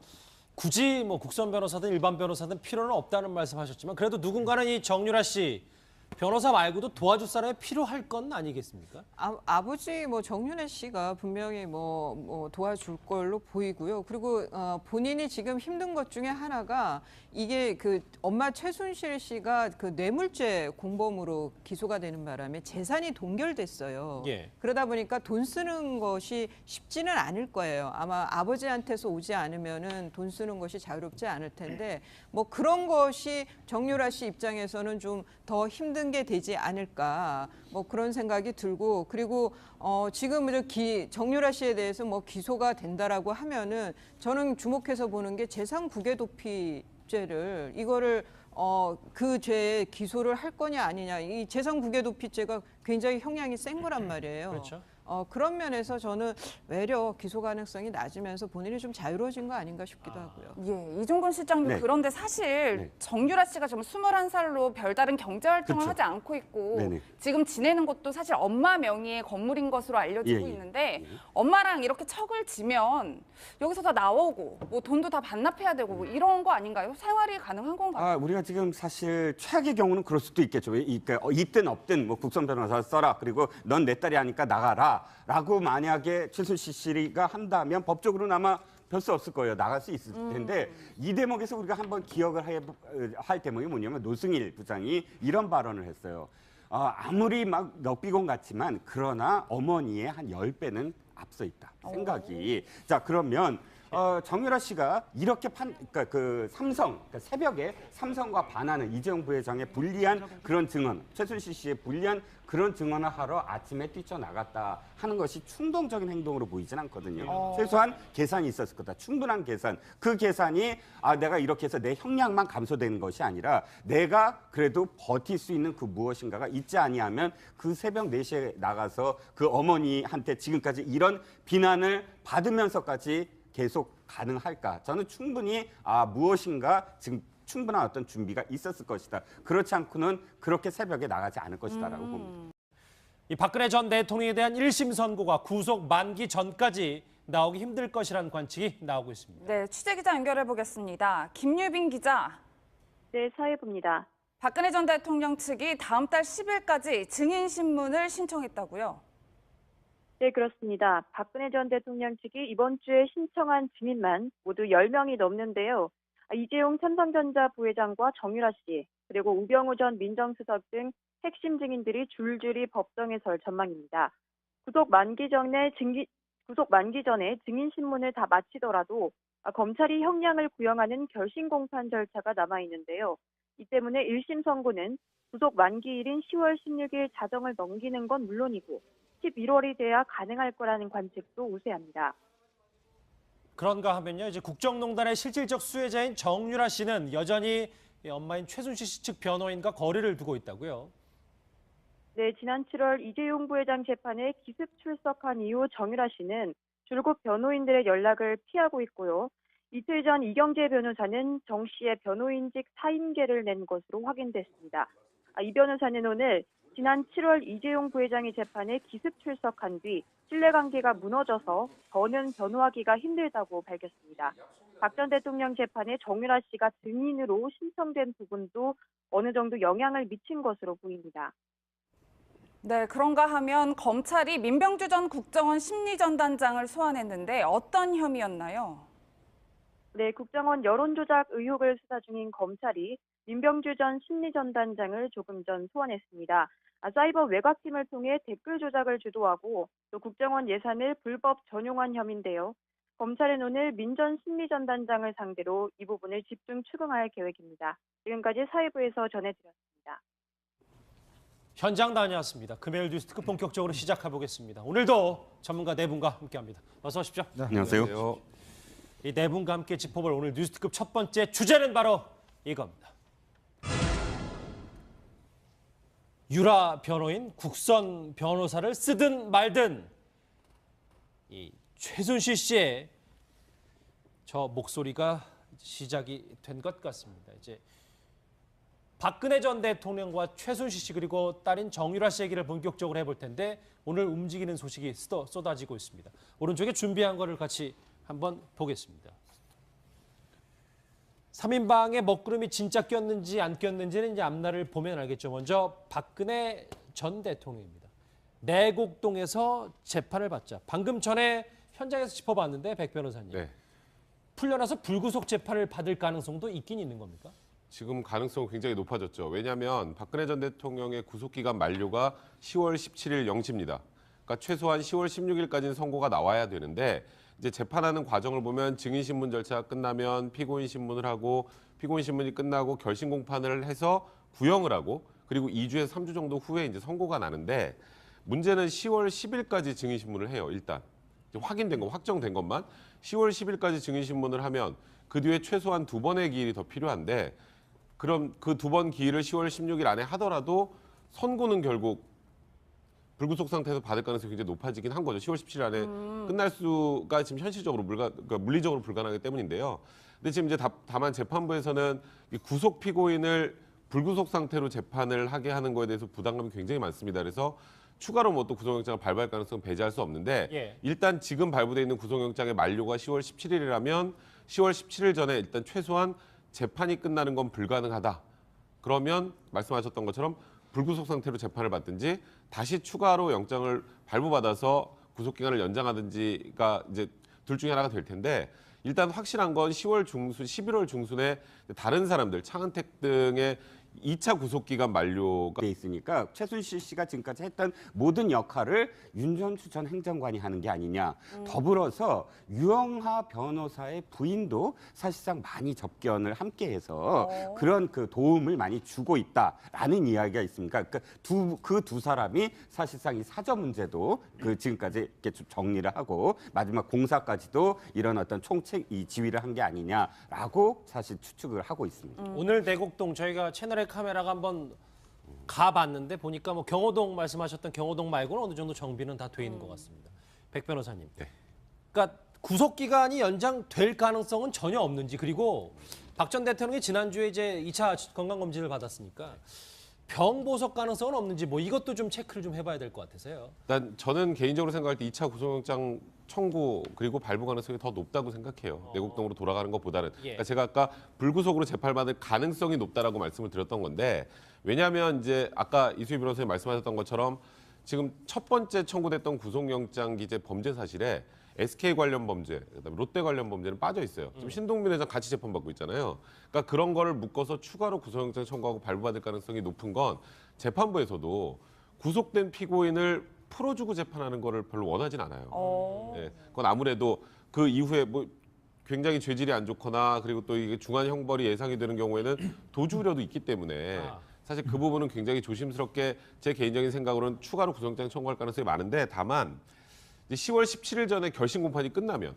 굳이 뭐 국선 변호사든 일반 변호사든 필요는 없다는 말씀하셨지만 그래도 누군가는 이 정유라 씨 변호사 말고도 도와줄 사람이 필요할 건 아니겠습니까? 아버지 뭐 정윤혜 씨가 분명히 뭐 도와줄 걸로 보이고요. 그리고 본인이 지금 힘든 것 중에 하나가 이게 그 엄마 최순실 씨가 그 뇌물죄 공범으로 기소가 되는 바람에 재산이 동결됐어요. 예. 그러다 보니까 돈 쓰는 것이 쉽지는 않을 거예요. 아마 아버지한테서 오지 않으면은 돈 쓰는 것이 자유롭지 않을 텐데 뭐 그런 것이 정유라 씨 입장에서는 좀 더 힘든 게 되지 않을까 뭐 그런 생각이 들고 그리고 지금 정유라 씨에 대해서 뭐 기소가 된다라고 하면은 저는 주목해서 보는 게 재산 국외 도피죄를 이거를 그 죄에 기소를 할 거냐 아니냐 이 재산 국외 도피죄가 굉장히 형량이 센 거란 말이에요. 그렇죠. 그런 면에서 저는 외려 기소 가능성이 낮으면서 본인이 좀 자유로워진 거 아닌가 싶기도 하고요. 예, 이종건 실장님 네. 그런데 사실 네. 정유라 씨가 지금 21살로 별다른 경제 활동을 그렇죠. 하지 않고 있고 네네. 지금 지내는 곳도 사실 엄마 명의의 건물인 것으로 알려지고 예, 예. 있는데 엄마랑 이렇게 척을 지면 여기서 다 나오고 뭐 돈도 다 반납해야 되고 뭐 이런 거 아닌가요? 생활이 가능한 건가요? 우리가 지금 사실 최악의 경우는 그럴 수도 있겠죠. 있든 없든 뭐 국선 변호사 써라. 그리고 넌 내 딸이 아니까 나가라. 라고 만약에 최순실 씨가 한다면 법적으로는 아마 별 수 없을 거예요. 나갈 수 있을 텐데 이 대목에서 우리가 한번 기억을 할 대목이 뭐냐면 노승일 부장이 이런 발언을 했어요. 아무리 막 넉비공 같지만 그러나 어머니의 한 10배는 앞서 있다. 생각이. 자, 그러면 정유라 씨가 이렇게 그러니까 그 그러니까 새벽에 삼성과 반하는 이재용 부회장의 불리한 그런 증언, 최순실 씨의 불리한 그런 증언을 하러 아침에 뛰쳐나갔다 하는 것이 충동적인 행동으로 보이진 않거든요. 최소한 계산이 있었을 거다. 충분한 계산. 그 계산이 내가 이렇게 해서 내 형량만 감소되는 것이 아니라 내가 그래도 버틸 수 있는 그 무엇인가가 있지 아니하면 그 새벽 4시에 나가서 그 어머니한테 지금까지 이런 비난을 받으면서까지 계속 가능할까? 저는 충분히 무엇인가 지금 충분한 어떤 준비가 있었을 것이다. 그렇지 않고는 그렇게 새벽에 나가지 않을 것이다라고 봅니다. 이 박근혜 전 대통령에 대한 1심 선고가 구속 만기 전까지 나오기 힘들 것이라는 관측이 나오고 있습니다. 네, 취재기자 연결해 보겠습니다. 김유빈 기자. 네, 사회부입니다. 박근혜 전 대통령 측이 다음 달 10일까지 증인 신문을 신청했다고요? 네, 그렇습니다. 박근혜 전 대통령 측이 이번 주에 신청한 증인만 모두 10명이 넘는데요. 이재용 삼성전자 부회장과 정유라 씨, 그리고 우병우 전 민정수석 등 핵심 증인들이 줄줄이 법정에 설 전망입니다. 구속 만기 전에 증인 신문을 다 마치더라도 검찰이 형량을 구형하는 결심 공판 절차가 남아 있는데요. 이 때문에 1심 선고는 구속 만기일인 10월 16일 자정을 넘기는 건 물론이고 11월이 돼야 가능할 거라는 관측도 우세합니다. 그런가 하면요, 이제 국정농단의 실질적 수혜자인 정유라 씨는 여전히 엄마인 최순실 씨 측 변호인과 거리를 두고 있다고요. 네, 지난 7월 이재용 부회장 재판에 기습 출석한 이후 정유라 씨는 줄곧 변호인들의 연락을 피하고 있고요. 이틀 전 이경재 변호사는 정 씨의 변호인직 사임계를 낸 것으로 확인됐습니다. 이 변호사는 오늘 지난 7월 이재용 부회장의 재판에 기습 출석한 뒤 신뢰관계가 무너져서 더는 변호하기가 힘들다고 밝혔습니다. 박 전 대통령 재판에 정유라 씨가 증인으로 신청된 부분도 어느 정도 영향을 미친 것으로 보입니다. 네, 그런가 하면 검찰이 민병주 전 국정원 심리전단장을 소환했는데 어떤 혐의였나요? 네, 국정원 여론조작 의혹을 수사 중인 검찰이 민병주 전 심리전단장을 조금 전 소환했습니다. 사이버 외곽팀을 통해 댓글 조작을 주도하고 또 국정원 예산을 불법 전용한 혐의인데요. 검찰은 오늘 민 전 심리전단장을 상대로 이 부분을 집중 추궁할 계획입니다. 지금까지 사회부에서 전해드렸습니다. 현장 다녀왔습니다. 금요일 뉴스특급 본격적으로 시작해보겠습니다. 오늘도 전문가 네 분과 함께합니다. 어서 오십시오. 네, 안녕하세요. 이 네 분과 함께 짚어볼 오늘 뉴스특급 첫 번째 주제는 바로 이겁니다. 유라 변호인 국선 변호사를 쓰든 말든 이 최순실 씨의 저 목소리가 시작이 된 것 같습니다. 이제 박근혜 전 대통령과 최순실 씨 그리고 딸인 정유라 씨 얘기를 본격적으로 해볼 텐데 오늘 움직이는 소식이 쏟아지고 있습니다. 오른쪽에 준비한 거를 같이 한번 보겠습니다. 3인방의 먹구름이 진짜 꼈는지 안 꼈는지는 이제 앞날을 보면 알겠죠. 먼저 박근혜 전 대통령입니다. 내곡동에서 재판을 받자. 방금 전에 현장에서 짚어봤는데 백 변호사님. 네. 풀려나서 불구속 재판을 받을 가능성도 있긴 있는 겁니까? 지금 가능성은 굉장히 높아졌죠. 왜냐하면 박근혜 전 대통령의 구속기간 만료가 10월 17일 0시입니다. 그러니까 최소한 10월 16일까지는 선고가 나와야 되는데 이제 재판하는 과정을 보면 증인신문 절차가 끝나면 피고인 신문을 하고 피고인 신문이 끝나고 결심 공판을 해서 구형을 하고 그리고 2주에서 3주 정도 후에 이제 선고가 나는데 문제는 10월 10일까지 증인신문을 해요. 일단 이제 확인된 거, 확정된 것만 10월 10일까지 증인신문을 하면 그 뒤에 최소한 2번의 기일이 더 필요한데 그럼 그 2번 기일을 10월 16일 안에 하더라도 선고는 결국 불구속 상태에서 받을 가능성이 굉장히 높아지긴 한 거죠. 10월 17일 안에 끝날 수가 지금 현실적으로 그러니까 물리적으로 불가능하기 때문인데요. 근데 지금 이제 다만 재판부에서는 이 구속 피고인을 불구속 상태로 재판을 하게 하는 거에 대해서 부담감이 굉장히 많습니다. 그래서 추가로 뭐 또 구속영장을 발부할 가능성은 배제할 수 없는데 일단 지금 발부돼 있는 구속영장의 만료가 10월 17일이라면 10월 17일 전에 일단 최소한 재판이 끝나는 건 불가능하다. 그러면 말씀하셨던 것처럼 불구속 상태로 재판을 받든지 다시 추가로 영장을 발부받아서 구속기간을 연장하든지가 이제 둘 중에 하나가 될 텐데 일단 확실한 건 10월 중순, 11월 중순에 다른 사람들, 차은택 등의 2차 구속기간 만료가 돼 있으니까 최순실 씨가 지금까지 했던 모든 역할을 윤전추 전 행정관이 하는 게 아니냐. 더불어서 유영하 변호사의 부인도 사실상 많이 접견을 함께해서 그런 그 도움을 많이 주고 있다라는 이야기가 있습니다. 그러니까 그 두 사람이 사실상 이 사저 문제도 그 지금까지 이렇게 정리를 하고 마지막 공사까지도 이런 어떤 총책 이 지휘를 한 게 아니냐라고 사실 추측을 하고 있습니다. 오늘 내곡동 저희가 채널에 카메라가 한번 가봤는데 보니까 뭐 경호동 말씀하셨던 경호동 말고는 어느 정도 정비는 다 돼 있는 것 같습니다. 백 변호사님. 네. 그러니까 구속 기간이 연장될 가능성은 전혀 없는지 그리고 박 전 대통령이 지난주에 이제 2차 건강검진을 받았으니까 병보석 가능성은 없는지 뭐 이것도 좀 체크를 좀 해봐야 될 것 같아서요. 일단 저는 개인적으로 생각할 때 2차 구속영장 청구 그리고 발부 가능성이 더 높다고 생각해요. 내곡동으로 돌아가는 것보다는. 예. 그러니까 제가 아까 불구속으로 재판받을 가능성이 높다라고 말씀을 드렸던 건데 왜냐하면 이제 아까 이수희 변호사님 말씀하셨던 것처럼 지금 첫 번째 청구됐던 구속영장 기재 범죄 사실에 SK 관련 범죄, 그다음에 롯데 관련 범죄는 빠져 있어요. 지금 신동빈 회장 같이 재판받고 있잖아요. 그러니까 그런 거를 묶어서 추가로 구속영장 청구하고 발부받을 가능성이 높은 건 재판부에서도 구속된 피고인을 풀어주고 재판하는 거를 별로 원하진 않아요. 예, 그건 아무래도 그 이후에 뭐 굉장히 죄질이 안 좋거나 그리고 또 이게 중한 형벌이 예상이 되는 경우에는 도주 우려도 있기 때문에 사실 그 부분은 굉장히 조심스럽게 제 개인적인 생각으로는 추가로 구속영장 청구할 가능성이 많은데 다만 10월 17일 전에 결심 공판이 끝나면,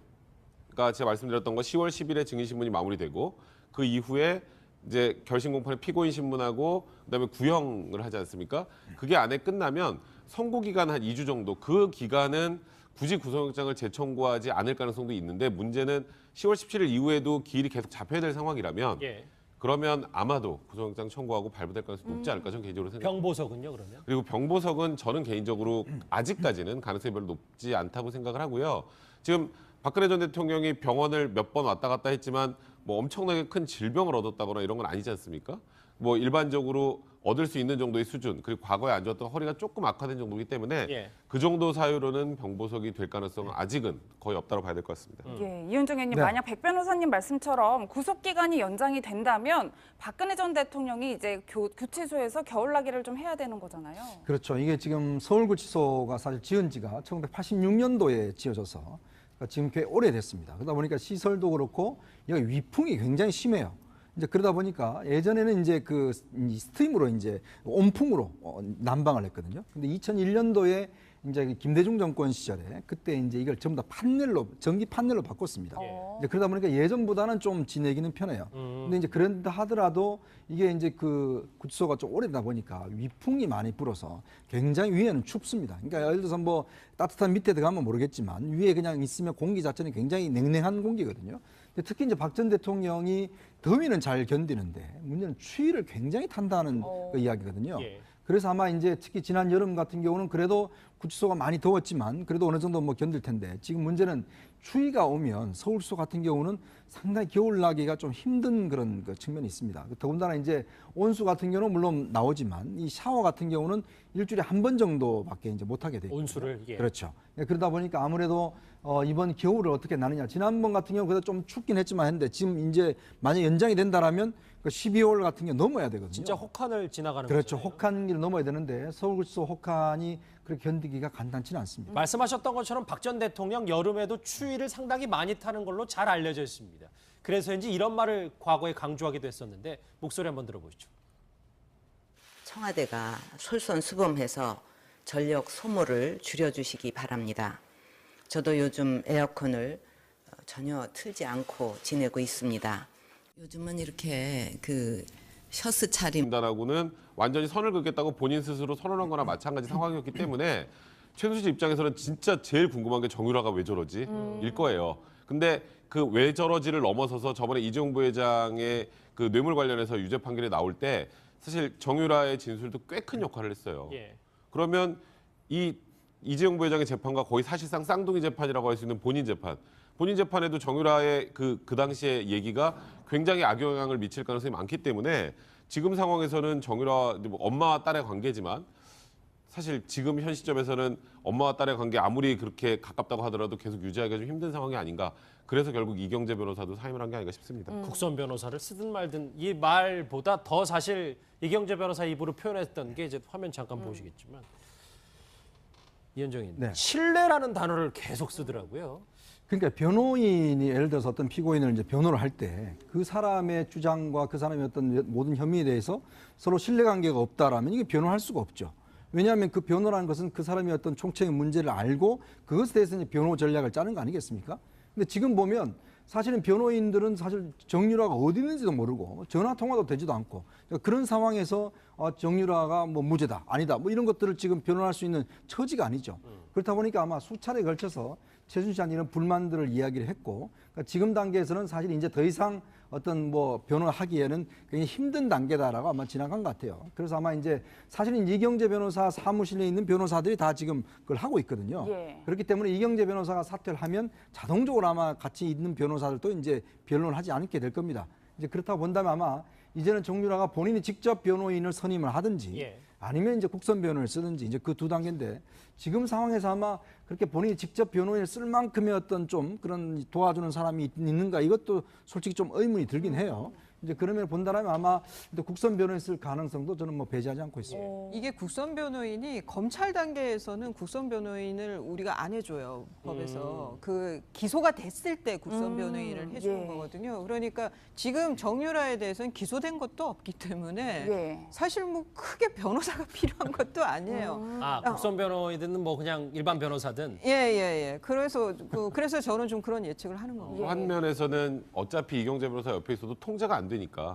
그러니까 제가 말씀드렸던 거 10월 10일에 증인 신문이 마무리되고 그 이후에 이제 결심 공판에 피고인 신문하고 그다음에 구형을 하지 않습니까? 그게 안에 끝나면 선고 기간 한 2주 정도 그 기간은 굳이 구속영장을 재청구하지 않을 가능성도 있는데 문제는 10월 17일 이후에도 기일이 계속 잡혀야 될 상황이라면 예. 그러면 아마도 구속영장 청구하고 발부될 가능성이 높지 않을까 저는 개인적으로 생각합니다. 병보석은요 그러면? 그리고 병보석은 저는 개인적으로 아직까지는 가능성이 별로 높지 않다고 생각을 하고요. 지금 박근혜 전 대통령이 병원을 몇 번 왔다 갔다 했지만 뭐 엄청나게 큰 질병을 얻었다거나 이런 건 아니지 않습니까? 뭐 일반적으로 얻을 수 있는 정도의 수준 그리고 과거에 안 좋았던 허리가 조금 악화된 정도이기 때문에 예. 그 정도 사유로는 병보석이 될 가능성은 아직은 거의 없다고 봐야 될 것 같습니다. 예, 이현정 의원님 네. 만약 백 변호사님 말씀처럼 구속 기간이 연장이 된다면 박근혜 전 대통령이 이제 구치소에서 겨울나기를 좀 해야 되는 거잖아요. 그렇죠. 이게 지금 서울구치소가 사실 지은 지가 1986년도에 지어져서 그러니까 지금 꽤 오래됐습니다. 그러다 보니까 시설도 그렇고 여기 위풍이 굉장히 심해요. 이제 그러다 보니까 예전에는 이제 그 스팀으로 이제 온풍으로 난방을 했거든요. 근데 2001년도에 이제 김대중 정권 시절에 그때 이제 이걸 전부 다 판넬로 전기 판넬로 바꿨습니다. 이제 그러다 보니까 예전보다는 좀 지내기는 편해요. 근데 이제 그런다 하더라도 이게 이제 그 구치소가 좀 오래되다 보니까 위풍이 많이 불어서 굉장히 위에는 춥습니다. 그러니까 예를 들어서 뭐 따뜻한 밑에 들어가면 모르겠지만 위에 그냥 있으면 공기 자체는 굉장히 냉랭한 공기거든요. 근데 특히 이제 박 전 대통령이 더위는 잘 견디는데 문제는 추위를 굉장히 탄다는 그 이야기거든요. 예. 그래서 아마 이제 특히 지난 여름 같은 경우는 그래도 구치소가 많이 더웠지만 그래도 어느 정도 뭐 견딜 텐데 지금 문제는 추위가 오면 서울소 같은 경우는 상당히 겨울 나기가 좀 힘든 그런 그 측면이 있습니다. 더군다나 이제 온수 같은 경우는 물론 나오지만 이 샤워 같은 경우는 일주일에 한 번 정도밖에 이제 못 하게 돼요. 온수를 예. 그렇죠. 그러다 보니까 아무래도 이번 겨울을 어떻게 나느냐. 지난번 같은 경우 그래도 좀 춥긴 했지만 했는데 지금 이제 만약 연장이 된다라면 그 12월 같은 경우 넘어야 되거든요. 진짜 혹한을 지나가는 그렇죠. 거잖아요. 혹한기를 넘어야 되는데 서울구치소 혹한이 그렇게 견디기가 간단치는 않습니다. 말씀하셨던 것처럼 박 전 대통령 여름에도 추위를 상당히 많이 타는 걸로 잘 알려져 있습니다. 그래서인지 이런 말을 과거에 강조하기도 했었는데 목소리 한번 들어보시죠. 청와대가 솔선수범해서 전력 소모를 줄여주시기 바랍니다. 저도 요즘 에어컨을 전혀 틀지 않고 지내고 있습니다. 요즘은 이렇게 그 셔츠 차림 진단하고는 완전히 선을 긋겠다고 본인 스스로 선언한 거나 마찬가지 상황이었기 때문에 최순실 씨 입장에서는 진짜 제일 궁금한 게 정유라가 왜 저러지? 일 거예요. 근데 그 왜 저러지를 넘어서서 저번에 이재용 부회장의 그 뇌물 관련해서 유죄 판결이 나올 때 사실 정유라의 진술도 꽤 큰 역할을 했어요. 예. 그러면 이 이재용 부회장의 재판과 거의 사실상 쌍둥이 재판이라고 할 수 있는 본인 재판. 본인 재판에도 정유라의 그 당시의 얘기가 굉장히 악영향을 미칠 가능성이 많기 때문에 지금 상황에서는 정유라 뭐 엄마와 딸의 관계지만 사실 지금 현 시점에서는 엄마와 딸의 관계 아무리 그렇게 가깝다고 하더라도 계속 유지하기가 좀 힘든 상황이 아닌가. 그래서 결국 이경재 변호사도 사임을 한 게 아닌가 싶습니다. 국선 변호사를 쓰든 말든 이 말보다 더 사실 이경재 변호사 입으로 표현했던 게 이제 화면 잠깐 보시겠지만 이현정님 네. 신뢰라는 단어를 계속 쓰더라고요. 그러니까 변호인이 예를 들어서 어떤 피고인을 이제 변호를 할 때 그 사람의 주장과 그 사람의 어떤 모든 혐의에 대해서 서로 신뢰관계가 없다라면 이게 변호할 수가 없죠. 왜냐하면 그 변호라는 것은 그 사람이 어떤 총체의 문제를 알고 그것에 대해서 이제 변호 전략을 짜는 거 아니겠습니까? 근데 지금 보면 사실은 변호인들은 사실 정유라가 어디 있는지도 모르고 전화 통화도 되지도 않고 그런 상황에서 정유라가 뭐 무죄다, 아니다, 뭐 이런 것들을 지금 변론할 수 있는 처지가 아니죠. 그렇다 보니까 아마 수차례에 걸쳐서 최순실 씨한테 이런 불만들을 이야기를 했고, 그러니까 지금 단계에서는 사실 이제 더 이상 어떤 뭐 변호하기에는 굉장히 힘든 단계다라고 아마 지나간 것 같아요. 그래서 아마 이제 사실은 이경재 변호사 사무실에 있는 변호사들이 다 지금 그걸 하고 있거든요. 예. 그렇기 때문에 이경재 변호사가 사퇴를 하면 자동적으로 아마 같이 있는 변호사들도 이제 변론을 하지 않게 될 겁니다. 이제 그렇다고 본다면 아마 이제는 정유라가 본인이 직접 변호인을 선임을 하든지 예. 아니면 이제 국선 변호인을 쓰든지 이제 그 두 단계인데, 지금 상황에서 아마 그렇게 본인이 직접 변호인을 쓸 만큼의 어떤 좀 그런 도와주는 사람이 있는가, 이것도 솔직히 좀 의문이 들긴 해요. 이제 그러면 본다면 아마 국선 변호인 쓸 가능성도 저는 뭐 배제하지 않고 있습니다. 이게 국선 변호인이 검찰 단계에서는 국선 변호인을 우리가 안 해줘요, 법에서. 그 기소가 됐을 때 국선 변호인을 해주는 예. 거거든요. 그러니까 지금 정유라에 대해서는 기소된 것도 없기 때문에 예. 사실 뭐 크게 변호사가 필요한 것도 아니에요. 국선 변호인은 뭐 그냥 일반 변호사든. 예. 그래서 저는 좀 그런 예측을 하는 겁니다. 한 면에서는 어차피 이경재 변호사 옆에 있어도 통제가 안 되니까.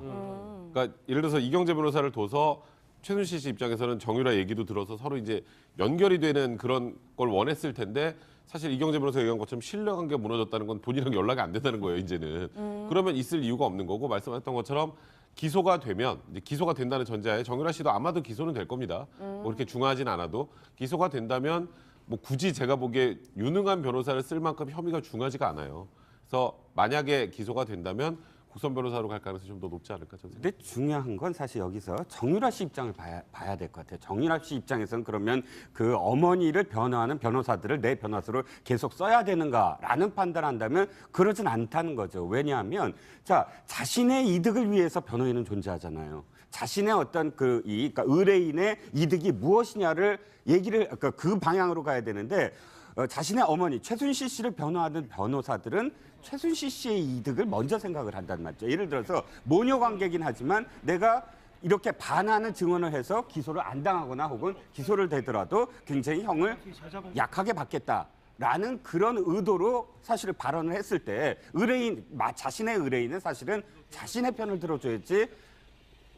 그러니까 예를 들어서 이경재 변호사를 둬서 최순실 씨 입장에서는 정유라 얘기도 들어서 서로 이제 연결이 되는 그런 걸 원했을 텐데, 사실 이경재 변호사가 얘기한 것처럼 신뢰관계가 무너졌다는 건 본인이랑 연락이 안 된다는 거예요, 이제는. 그러면 있을 이유가 없는 거고, 말씀하셨던 것처럼 기소가 되면, 이제 기소가 된다는 전제하에 정유라 씨도 아마도 기소는 될 겁니다. 뭐 그렇게 중하진 않아도 기소가 된다면 뭐 굳이 제가 보기에 유능한 변호사를 쓸 만큼 혐의가 중하지가 않아요. 그래서 만약에 기소가 된다면 국선 변호사로 갈 가능성이 좀 더 높지 않을까 저는 생각합니다. 근데 중요한 건 사실 여기서 정유라 씨 입장을 봐야 될 것 같아요. 정유라 씨 입장에서는 그러면 그 어머니를 변호하는 변호사들을 내 변호사로 계속 써야 되는가라는 판단한다면 그러진 않다는 거죠. 왜냐하면 자신의 이득을 위해서 변호인은 존재하잖아요. 자신의 어떤 그러니까 의뢰인의 이득이 무엇이냐를 그러니까 그 방향으로 가야 되는데, 자신의 어머니 최순실 씨를 변호하는 변호사들은 최순실 씨의 이득을 먼저 생각을 한단 말이죠. 예를 들어서 모녀 관계긴 하지만 내가 이렇게 반하는 증언을 해서 기소를 안 당하거나 혹은 기소를 되더라도 굉장히 형을 약하게 받겠다라는 그런 의도로 사실 발언을 했을 때 자신의 의뢰인은 사실은 자신의 편을 들어줘야지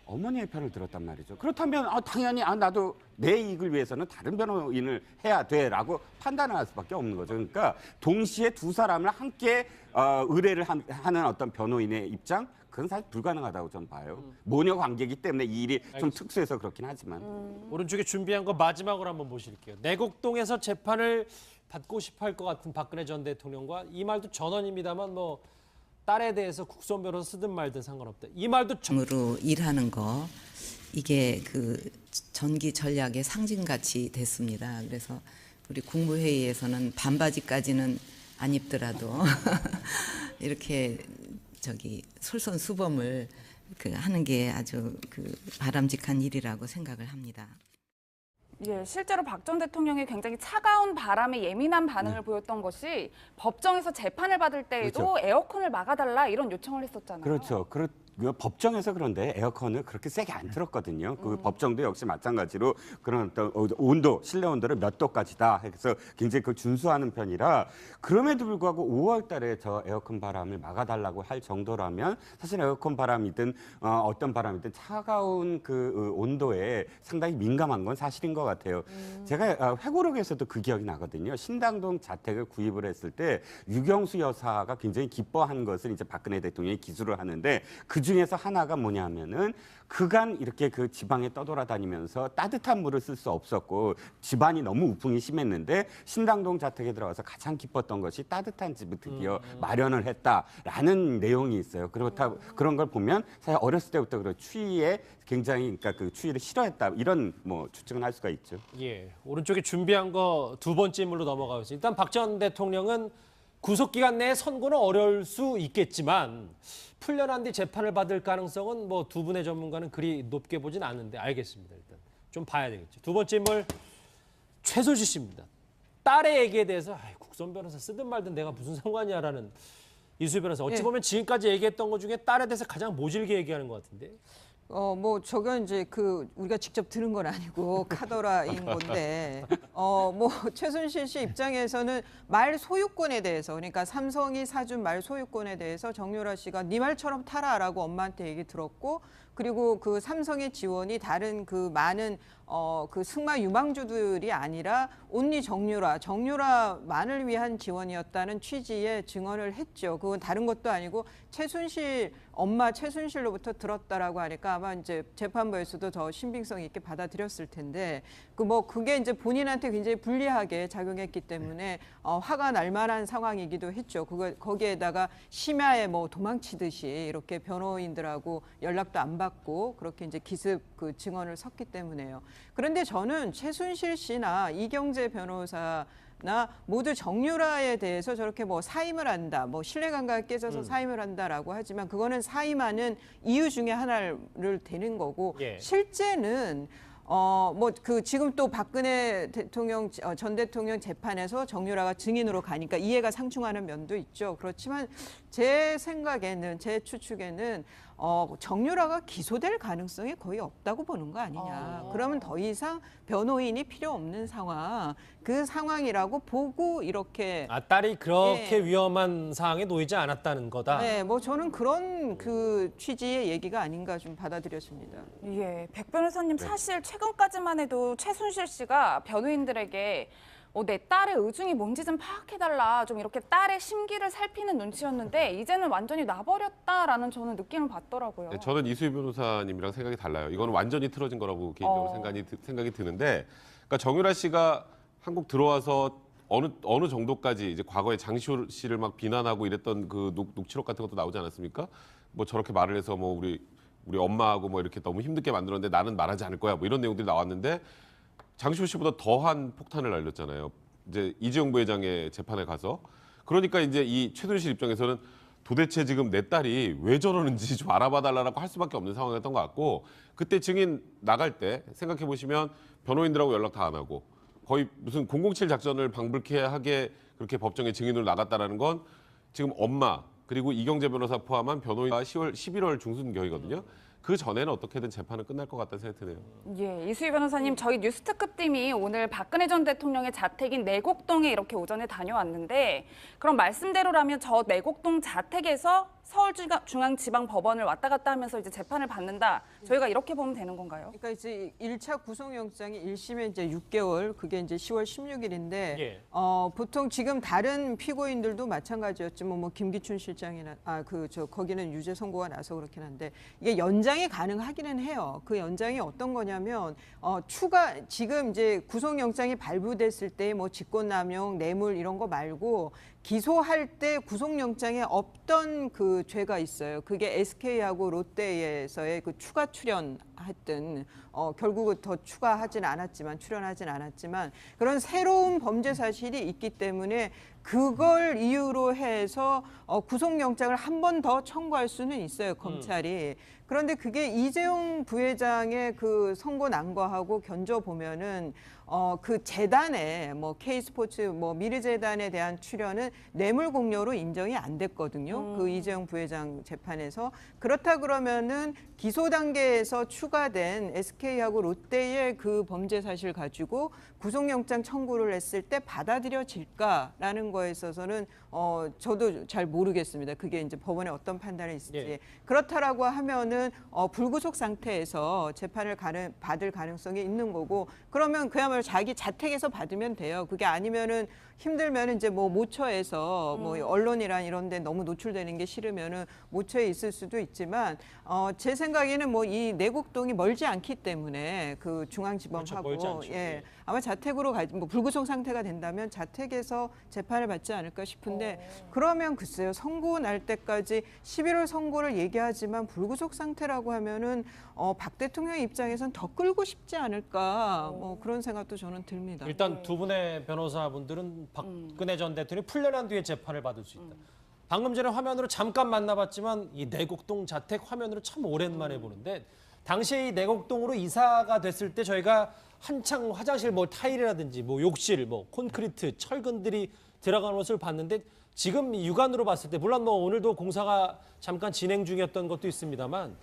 어머니의 편을 들었단 말이죠. 그렇다면 당연히 나도 내 이익을 위해서는 다른 변호인을 해야 돼라고 판단을 할 수밖에 없는 거죠. 그러니까 동시에 두 사람을 함께 의뢰를 하는 어떤 변호인의 입장, 그건 사실 불가능하다고 저는 봐요. 모녀 관계이기 때문에 이 일이 좀 특수해서 그렇긴 하지만. 오른쪽에 준비한 거 마지막으로 한번 보실게요. 내곡동에서 재판을 받고 싶어 할 것 같은 박근혜 전 대통령과, 이 말도 전언입니다만 뭐 딸에 대해서 국선 변호사 쓰든 말든 상관없다, 이 말도 으로 일하는 거, 이게 그 전기 전략의 상징같이 됐습니다. 그래서 우리 국무회의에서는 반바지까지는 안 입더라도 이렇게 솔선수범을 하는 게 아주 바람직한 일이라고 생각을 합니다. 예, 실제로 박 전 대통령이 굉장히 차가운 바람에 예민한 반응을 보였던 것이 법정에서 재판을 받을 때에도 그렇죠. 에어컨을 막아달라 이런 요청을 했었잖아요. 그렇죠. 법정에서 그런데 에어컨을 그렇게 세게 안 틀었거든요. 그 법정도 역시 마찬가지로 그런 어떤 실내 온도를 몇 도까지다 해서 굉장히 준수하는 편이라, 그럼에도 불구하고 5월 달에 저 에어컨 바람을 막아달라고 할 정도라면 사실 에어컨 바람이든 어떤 바람이든 차가운 그 온도에 상당히 민감한 건 사실인 것 같아요. 제가 회고록에서도 그 기억이 나거든요. 신당동 자택을 구입을 했을 때 유경수 여사가 굉장히 기뻐한 것을 이제 박근혜 대통령이 기술을 하는데, 그 중에서 하나가 뭐냐면은 그간 이렇게 지방에 떠돌아다니면서 따뜻한 물을 쓸 수 없었고 집안이 너무 우풍이 심했는데 신당동 자택에 들어가서 가장 기뻤던 것이 따뜻한 집을 드디어 마련을 했다라는 내용이 있어요. 그런 걸 보면 사실 어렸을 때부터 추위에 굉장히 그 추위를 싫어했다, 이런 뭐 추측은 할 수가 있죠. 예, 오른쪽에 준비한 거 두 번째 인물로 넘어가겠습니다. 일단 박 전 대통령은 구속 기간 내에 선고는 어려울 수 있겠지만 풀려난 뒤 재판을 받을 가능성은 뭐 두 분의 전문가는 그리 높게 보진 않는데, 알겠습니다. 일단 좀 봐야 되겠죠. 두 번째 인물 최순실 씨입니다. 딸의 얘기에 대해서 국선 변호사 쓰든 말든 내가 무슨 상관이야라는 이수희 변호사. 어찌 보면 지금까지 얘기했던 것 중에 딸에 대해서 가장 모질게 얘기하는 것 같은데. 뭐 저건 이제 우리가 직접 들은 건 아니고 카더라인 건데, 뭐 최순실 씨 입장에서는 말 소유권에 대해서, 그러니까 삼성이 사준 말 소유권에 대해서 정유라 씨가 네 말처럼 타라라고 엄마한테 얘기 들었고, 그리고 그 삼성의 지원이 다른 그 많은 그 승마 유망주들이 아니라 온리 정유라만을 위한 지원이었다는 취지의 증언을 했죠. 그건 다른 것도 아니고 엄마 최순실로부터 들었다라고 하니까 아마 이제 재판부에서도 더 신빙성 있게 받아들였을 텐데 그게 이제 본인한테 굉장히 불리하게 작용했기 때문에 화가 날 만한 상황이기도 했죠. 거기에다가 심야에 뭐 도망치듯이 이렇게 변호인들하고 연락도 안 받고 그렇게 이제 기습 그 증언을 섰기 때문에요. 그런데 저는 최순실 씨나 이경재 변호사나 모두 정유라에 대해서 저렇게 뭐 사임을 한다, 뭐 신뢰관계가 깨져서 사임을 한다라고 하지만 그거는 사임하는 이유 중에 하나를 되는 거고 예. 실제는 지금 또 박근혜 전 대통령 재판에서 정유라가 증인으로 가니까 이해가 상충하는 면도 있죠. 그렇지만 제 추측에는 정유라가 기소될 가능성이 거의 없다고 보는 거 아니냐. 그러면 더 이상 변호인이 필요 없는 상황, 그 상황이라고 보고 이렇게 딸이 그렇게 위험한 상황에 놓이지 않았다는 거다. 네, 저는 그런 그 취지의 얘기가 아닌가 좀 받아들여집니다. 예, 백 변호사님 사실 최근까지만 해도 최순실 씨가 변호인들에게 내 딸의 의중이 뭔지 좀 파악해달라, 좀 이렇게 딸의 심기를 살피는 눈치였는데 이제는 완전히 놔버렸다라는 저는 느낌을 받더라고요. 네, 저는 이수희 변호사님이랑 생각이 달라요. 이거는 완전히 틀어진 거라고 개인적으로 생각이 드는데, 그러니까 정유라 씨가 한국 들어와서 어느 정도까지 이제 과거에 장시호 씨를 막 비난하고 이랬던 그 녹취록 같은 것도 나오지 않았습니까? 뭐 저렇게 말을 해서 뭐 우리 엄마하고 뭐 이렇게 너무 힘들게 만들었는데 나는 말하지 않을 거야. 뭐 이런 내용들이 나왔는데. 장시호 씨보다 더한 폭탄을 날렸잖아요. 이제 이재용 부회장의 재판에 가서. 그러니까 이제 이 최순실 입장에서는 도대체 지금 내 딸이 왜 저러는지 좀 알아봐달라고 할 수밖에 없는 상황이었던 것 같고, 그때 증인 나갈 때 생각해 보시면 변호인들하고 연락 다 안 하고 거의 무슨 007 작전을 방불케하게 그렇게 법정에 증인으로 나갔다라는 건 지금 엄마 그리고 이경재 변호사 포함한 변호인과 11월 중순경이거든요. 그 전에는 어떻게든 재판은 끝날 것 같다는 생각이 드네요. 예, 이수희 변호사님, 저희 뉴스특급팀이 오늘 박근혜 전 대통령의 자택인 내곡동에 이렇게 오전에 다녀왔는데 그럼 말씀대로라면 저 내곡동 자택에서 서울중앙지방법원을 왔다 갔다 하면서 이제 재판을 받는다. 저희가 이렇게 보면 되는 건가요? 그러니까 이제 1차 구속영장이 1심에 이제 6개월, 그게 이제 10월 16일인데 예. 보통 지금 다른 피고인들도 마찬가지였지만 뭐 김기춘 실장이나 거기는 유죄 선고가 나서 그렇긴 한데 이게 연장이 가능하기는 해요. 그 연장이 어떤 거냐면 지금 이제 구속영장이 발부됐을 때 뭐 직권남용, 뇌물 이런 거 말고 기소할 때 구속영장에 없던 그 죄가 있어요. 그게 SK하고 롯데에서의 그 추가 출연했던 결국은 더 출연하진 않았지만 그런 새로운 범죄 사실이 있기 때문에 그걸 이유로 해서 구속영장을 한 번 더 청구할 수는 있어요, 검찰이. 그런데 그게 이재용 부회장의 그 선고 난 거하고 견져 보면은 그 재단에 뭐 K스포츠 뭐 미르재단에 대한 출연은 뇌물 공여로 인정이 안 됐거든요. 그 이재용 부회장 재판에서. 그렇다 그러면은 기소 단계에서 추가된 SK하고 롯데의 그 범죄 사실 가지고 구속영장 청구를 했을 때 받아들여질까라는 거에 있어서는 저도 잘 모르겠습니다. 그게 이제 법원에 어떤 판단이 있을지. 예. 그렇다라고 하면은 불구속 상태에서 재판을 받을 가능성이 있는 거고, 그러면 그야말로 자기 자택에서 받으면 돼요. 그게 아니면은 힘들면 이제 뭐 모처에서 뭐 언론이란 이런 데 너무 노출되는 게 싫으면은 모처에 있을 수도 있지만 제 생각에는 뭐 이 내곡동이 멀지 않기 때문에 그 중앙지법하고 멀지 않죠. 예. 아마 자택으로 뭐 불구속 상태가 된다면 자택에서 재판을 받지 않을까 싶은데 그러면 글쎄요. 선고 날 때까지 11월 선고를 얘기하지만 불구속 상태라고 하면은 박 대통령 입장에선 더 끌고 싶지 않을까 뭐 그런 생각도 저는 듭니다. 일단 두 분의 변호사분들은 박근혜 전 대통령이 풀려난 뒤에 재판을 받을 수 있다. 방금 전에 화면으로 잠깐 만나봤지만 이 내곡동 자택 화면으로 참 오랜만에 보는데 당시에 이 내곡동으로 이사가 됐을 때 저희가 한창 화장실 뭐 타일이라든지 뭐 욕실, 뭐 콘크리트, 철근들이 들어간 모습을 봤는데 지금 육안으로 봤을 때 물론 뭐 오늘도 공사가 잠깐 진행 중이었던 것도 있습니다만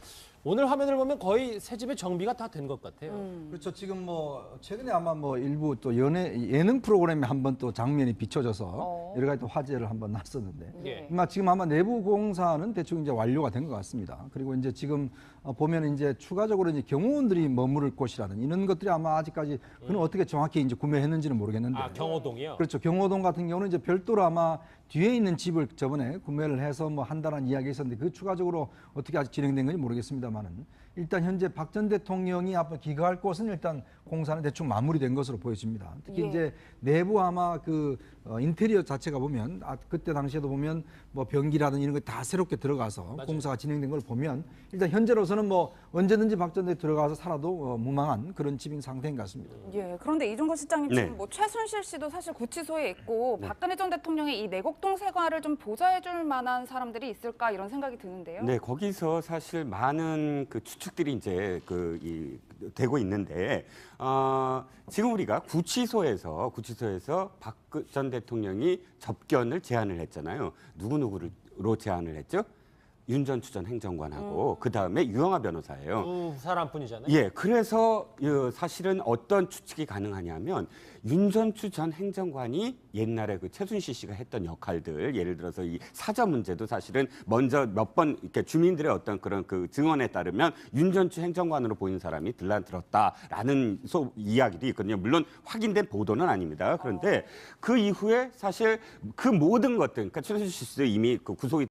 오늘 화면을 보면 거의 새 집의 정비가 다 된 것 같아요. 그렇죠. 지금 뭐 최근에 아마 뭐 일부 또 예능 프로그램에 한번 또 장면이 비춰져서 여러 가지 또 화제를 한번 났었는데 예. 지금 아마 내부 공사는 대충 이제 완료가 된 것 같습니다. 그리고 이제 지금 보면 이제 추가적으로 이제 경호원들이 머무를 곳이라든 이런 것들이 아마 아직까지 그는 어떻게 정확히 이제 구매했는지는 모르겠는데. 아, 경호동이요? 그렇죠. 경호동 같은 경우는 이제 별도로 아마 뒤에 있는 집을 저번에 구매를 해서 뭐 한다는 이야기 있었는데 그 추가적으로 어떻게 아직 진행된 건지 모르겠습니다만은 일단 현재 박 전 대통령이 앞으로 귀가할 곳은 일단 공사는 대충 마무리된 것으로 보여집니다. 특히 예. 이제 내부 아마 그 인테리어 자체가 보면 그때 당시에도 보면 뭐 변기라든지 이런 거 다 새롭게 들어가서 맞아요. 공사가 진행된 걸 보면 일단 현재로서는 뭐 언제든지 박 전 대통령 들어가서 살아도 무망한 그런 집인 상태인 것 같습니다. 예, 그런데 이종거 실장님 네. 지금 뭐 최순실 씨도 사실 구치소에 있고 박근혜 전 대통령의 이 내곡동 생활을 좀 보좌해줄 만한 사람들이 있을까 이런 생각이 드는데요. 네, 거기서 사실 많은 그 추측들이 이제 되고 있는데 지금 우리가 구치소에서 박 전 대통령이 접견을 제안을 했잖아요. 누구로 제안을 했죠? 윤 전 추 전 행정관하고 그 다음에 유영하 변호사예요. 두 사람뿐이잖아요. 예, 그래서 사실은 어떤 추측이 가능하냐면 윤 전 추 전 행정관이 옛날에 그 최순실 씨가 했던 역할들, 예를 들어서 이 사저 문제도 사실은 먼저 몇 번 이렇게 주민들의 어떤 그런 그 증언에 따르면 윤 전 추 행정관으로 보이는 사람이 들었다라는 이야기도 있거든요. 물론 확인된 보도는 아닙니다. 그런데 그 이후에 사실 그 모든 것들, 그러니까 최순실 씨도 이미 그 구속이